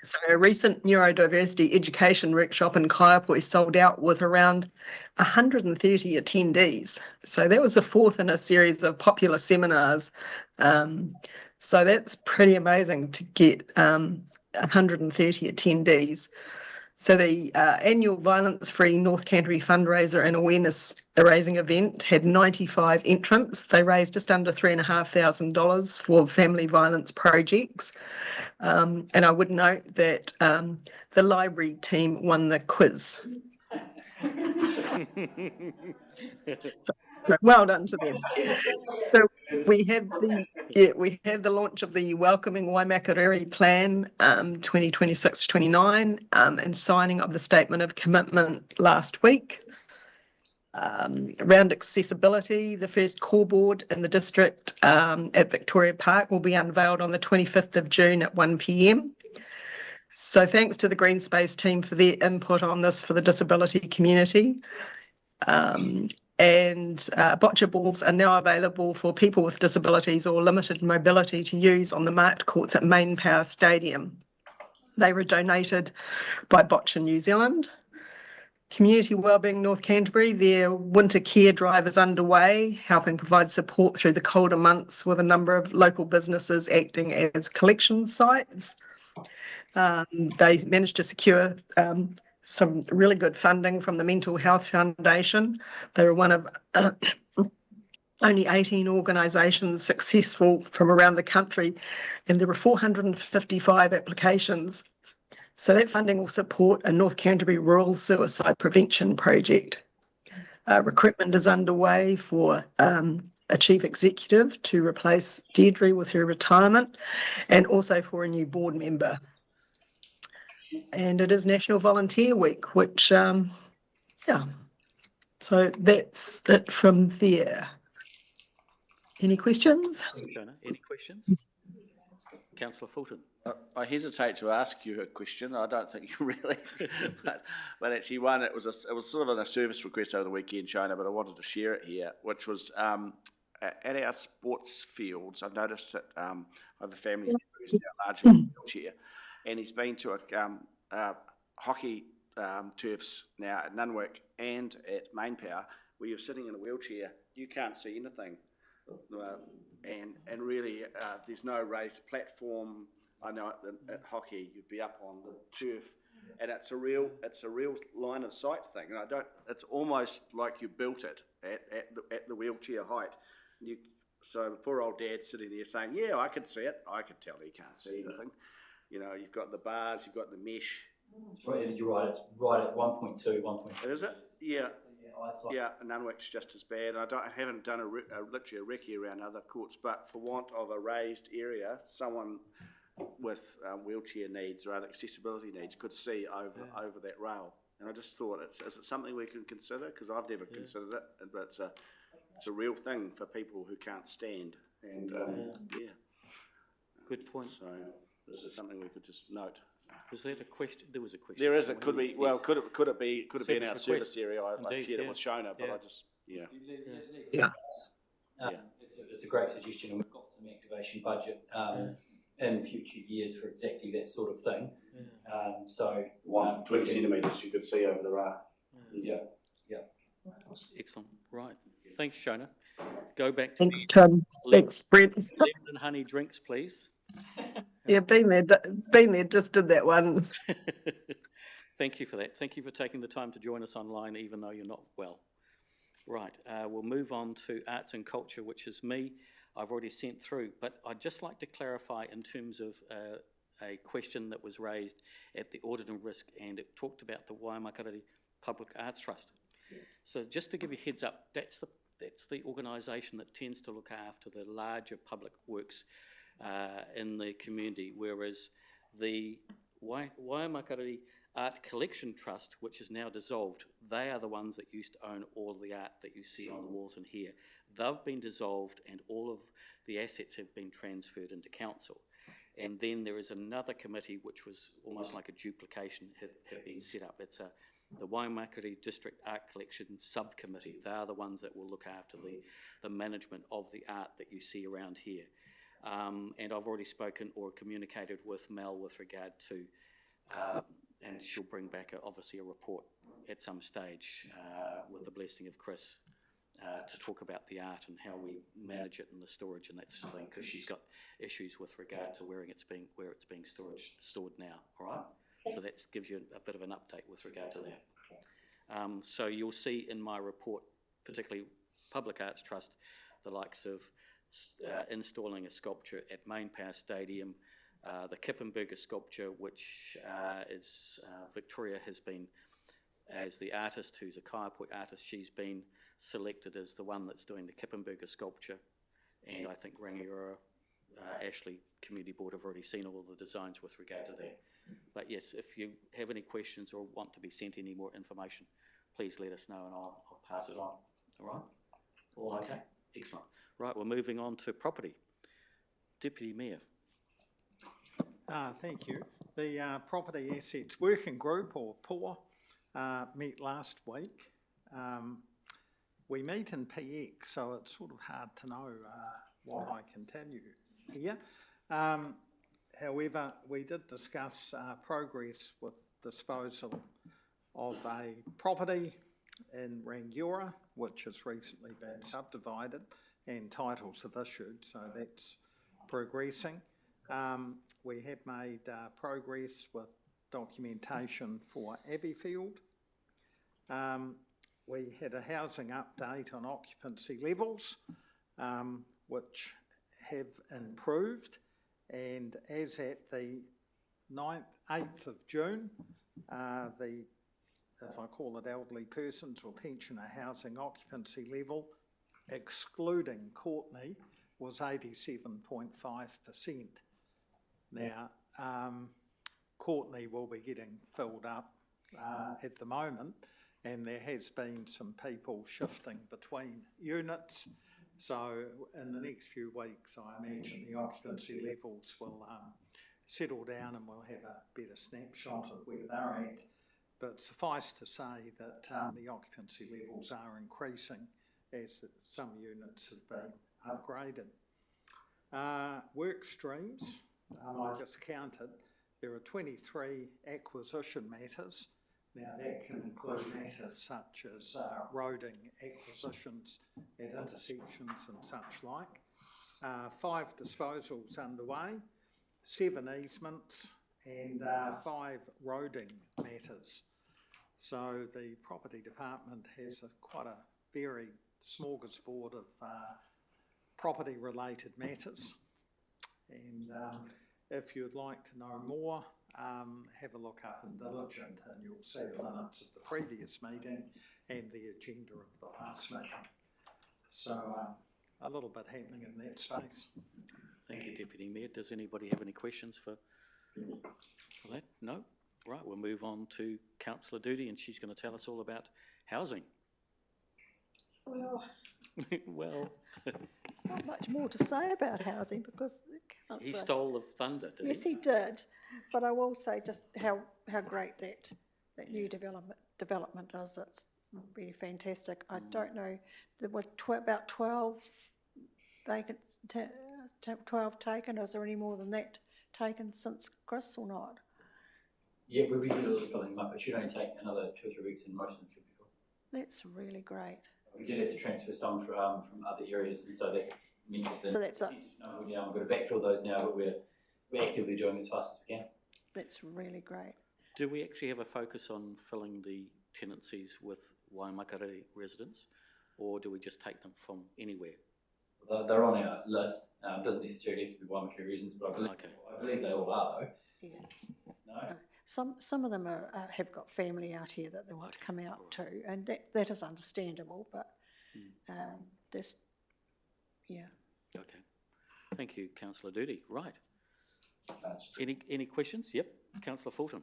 So a recent neurodiversity education workshop in Kaiapoi sold out with around 130 attendees. So that was the fourth in a series of popular seminars. So that's pretty amazing to get 130 attendees. So the annual Violence-Free North Canterbury fundraiser and awareness raising event had 95 entrants. They raised just under $3,500 for family violence projects. And I would note that the library team won the quiz. So well done to them. So we had the launch of the Welcoming Waimakariri Plan 2026-29 and signing of the Statement of Commitment last week. Around accessibility, the first core board in the district at Victoria Park will be unveiled on the 25th of June at 1 p.m. So thanks to the Green Space team for their input on this for the disability community. And bocce balls are now available for people with disabilities or limited mobility to use on the marked courts at Main Power Stadium. They were donated by Bocce New Zealand. Community Wellbeing North Canterbury, their winter care drive is underway, helping provide support through the colder months with a number of local businesses acting as collection sites. They managed to secure some really good funding from the Mental Health Foundation. They were one of only 18 organisations successful from around the country, and there were 455 applications. So that funding will support a North Canterbury rural suicide prevention project. Recruitment is underway for a chief executive to replace Deirdre with her retirement, and also for a new board member. And it is National Volunteer Week, which, so that's it from there. Any questions? Shona, any questions? Councillor Fulton. I hesitate to ask you a question. I don't think you really, but actually one, it was sort of a service request over the weekend, Shona, but I wanted to share it here, which was at our sports fields. I've noticed that I have a family member who's now largely in a wheelchair, and he's been to a hockey turfs now at Nunwick and at Main Power, where you're sitting in a wheelchair, you can't see anything. And really, there's no raised platform. I know at hockey, you'd be up on the turf, and it's a real line of sight thing. And it's almost like you built it at the wheelchair height. So the poor old dad sitting there saying, "Yeah, I could see it." I could tell he can't see anything. You know, you've got the bars, you've got the mesh. Right, you're right. It's right at 1.2, 1.3. Is it? Yeah. Yeah, Nunwick's just as bad. I haven't done literally a recce around other courts, but for want of a raised area, someone with wheelchair needs or other accessibility needs could see over that rail. And I just thought, is it something we can consider? Because I've never considered it, but it's a real thing for people who can't stand. And yeah. Good point. So this is something we could just note. Was that a question? There was a question. There is. It somewhere. could be. Yes, Well, yes. could it be in our Service service request. area? I Indeed, shared it yeah. with Shona, but Yeah. I just Yeah. It's a great suggestion, and we've got some activation budget in future years for exactly that sort of thing. So 20 centimetres you could see over the raft. Yeah. Excellent. Right. Thanks, Shona. Go back to Thanks, Tim. Thanks, Brent. lemon and honey drinks, please. Yeah, been there, just did that one. Thank you for that. Thank you for taking the time to join us online, even though you're not well. Right, we'll move on to arts and culture, which is me. I've already sent through, but I'd just like to clarify in terms of a question that was raised at the Audit and Risk, and it talked about the waimakariri Public Arts Trust. Yes. So just to give you a heads up, that's the organisation that tends to look after the larger public works in the community, whereas the Waimakariri Art Collection Trust, which is now dissolved, they are the ones that used to own all the art that you see on the walls in here. They've been dissolved and all of the assets have been transferred into council. And then there is another committee which was almost like a duplication have been set up. It's the Waimakariri District Art Collection Subcommittee. They are the ones that will look after the management of the art that you see around here. And I've already spoken or communicated with Mel with regard to, and she'll bring back obviously a report at some stage with the blessing of Chris to talk about the art and how we manage it and the storage and that sort of thing, because she's got issues with regard to where it's being stored now. All right, so that gives you a bit of an update with regard to that. So you'll see in my report, particularly Public Arts Trust, the likes of installing a sculpture at Main Power Stadium, the Kippenberger sculpture, which is Victoria has been, as the artist who's a kaiapoi artist, she's been selected as the one that's doing the Kippenberger sculpture, and I think Rangiora, Ashley Community Board have already seen all of the designs with regard to that. But yes, if you have any questions or want to be sent any more information, please let us know and I'll pass it on. All right? All okay? Excellent. Right, we're moving on to property. Deputy Mayor. Thank you. The Property Assets Working Group, or POR, met last week. We meet in PX, so it's sort of hard to know what I can tell you here. However, we did discuss progress with disposal of a property in Rangiora, which has recently been subdivided and titles have issued, so that's progressing. We have made progress with documentation for Abbeyfield. We had a housing update on occupancy levels, which have improved, and as at the 8th of June, if I call it elderly persons or pensioner housing occupancy level, excluding Courtney, was 87.5%. Now, Courtney will be getting filled up at the moment, and there has been some people shifting between units. So in the next few weeks, I imagine the occupancy levels will settle down and we'll have a better snapshot of where they're at. But suffice to say that the occupancy levels are increasing as some units have been upgraded. Work streams, I just counted, there are 23 acquisition matters. Now that can include matters such as roading acquisitions at intersections and such like. 5 disposals underway, 7 easements and 5 roading matters. So the property department has quite a varied smorgasbord of property related matters, and if you'd like to know more, have a look up in Diligent and you'll see the minutes of the previous meeting and the agenda of the last meeting. So a little bit happening in that space. Thank you, Deputy Mayor. Does anybody have any questions for that? No? Right, we'll move on to Councillor Doody, and she's going to tell us all about housing. Well, Well, there's not much more to say about housing because the he councillor... stole the thunder, did he? Yes, he did, but I will say just how great that new development is. It's really fantastic. I don't know, there were about 12 vacants, 12 taken, or is there any more than that taken since Chris or not? Yeah, we'll be literally filling them up. It should only take another 2 or 3 weeks and most of them should be full. That's really great. We did have to transfer some from other areas, and so that meant that the So that's percentage number down. We've got to backfill those now, but we're actively doing as fast as we can. That's really great. Do we actually have a focus on filling the tenancies with waimakariri residents, or do we just take them from anywhere? They're on our list. Doesn't necessarily have to be waimakariri residents, but I believe they all are, though. Yeah. No? Some of them have got family out here that they want to come out to, and that is understandable, but there's, yeah. Okay. Thank you, Councillor Doody. Right. Any questions? Yep. Councillor Fulton.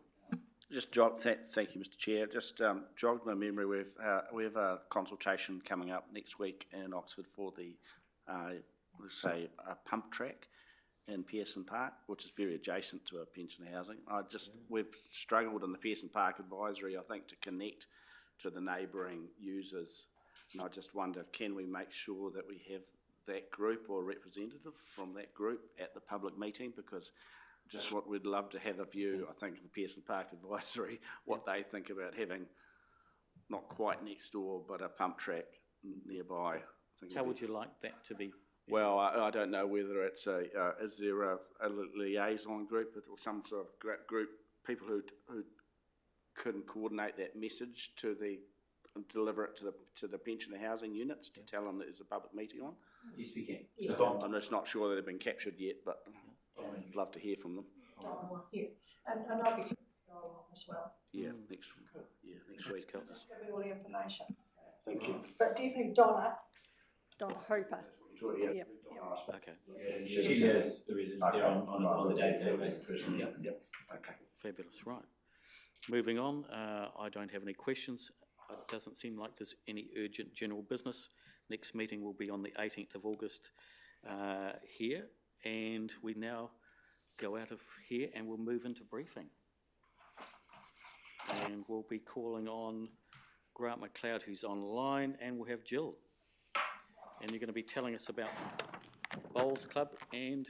Just thank you, Mr. Chair. Just jogged my memory. We have a consultation coming up next week in Oxford for the, let's say, a pump track in Pearson Park, which is very adjacent to a pension housing. We've struggled in the Pearson Park advisory, I think, to connect to the neighbouring users. And I just wonder, can we make sure that we have that group or representative from that group at the public meeting? Because just what we'd love to have a view, I think, of the Pearson Park advisory, what they think about having, not quite next door, but a pump track nearby. How would you like that to be? Well, I don't know whether it's is there a liaison group or some sort of group, people who can coordinate that message and deliver it to the pensioner housing units to tell them that there's a public meeting on? Yes, we can. Yeah. So I'm just not sure that they've been captured yet, but I'd love to hear from them. Yeah, and I'll be along as well. Yeah, next week. Just give me all the information. Thank you. But definitely Donna Hooper. Yeah. Okay. she has the residents there on the day-to-day basis. Yep. Okay. Fabulous. Right. Moving on. I don't have any questions. It doesn't seem like there's any urgent general business. Next meeting will be on the 18th of August here, and we now go out of here and we'll move into briefing. And we'll be calling on Grant McLeod, who's online, and we'll have Jill. And you're going to be telling us about Bowls Club and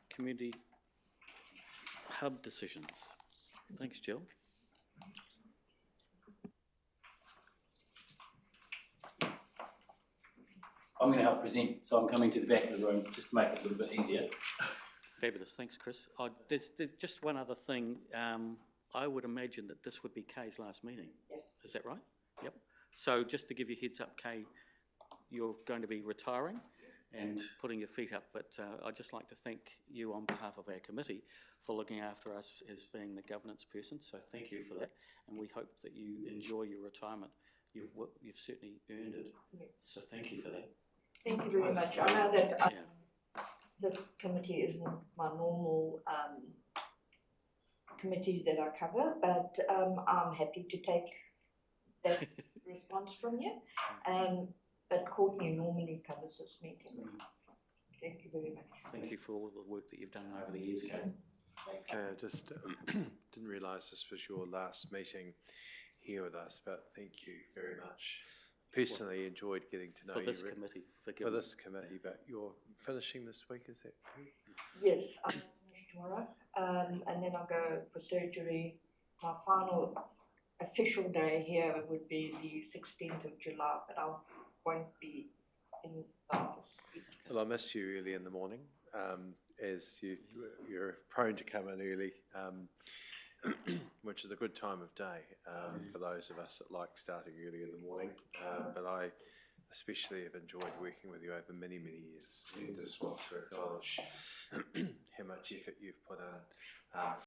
Community Hub decisions. Thanks, Jill. I'm going to help present, so I'm coming to the back of the room just to make it a little bit easier. Fabulous, thanks, Chris. There's just one other thing. I would imagine that this would be Kay's last meeting. Yes. Is that right? Yep. So just to give you a heads up, Kay, you're going to be retiring and putting your feet up, but I'd just like to thank you on behalf of our committee for looking after us as being the governance person, so thank you for that, and we hope that you enjoy your retirement. You've certainly earned it, so thank you for that. Thank you very much. I know that the committee isn't my normal committee that I cover, but I'm happy to take that response from you. But Courtney normally covers this meeting. Thank you very much. Thank you for all the work that you've done over the years. Just didn't realise this was your last meeting here with us, but thank you very much. Personally enjoyed getting to know you. For this committee, for this committee, but you're finishing this week, is that correct? Yes, I'll finish tomorrow, and then I'll go for surgery. My final official day here would be the 16th of July, but I won't be in the office. Well, I missed you early in the morning, as you're prone to come in early, which is a good time of day for those of us that like starting early in the morning. But I especially have enjoyed working with you over many, many years, and just want to acknowledge how much effort you've put in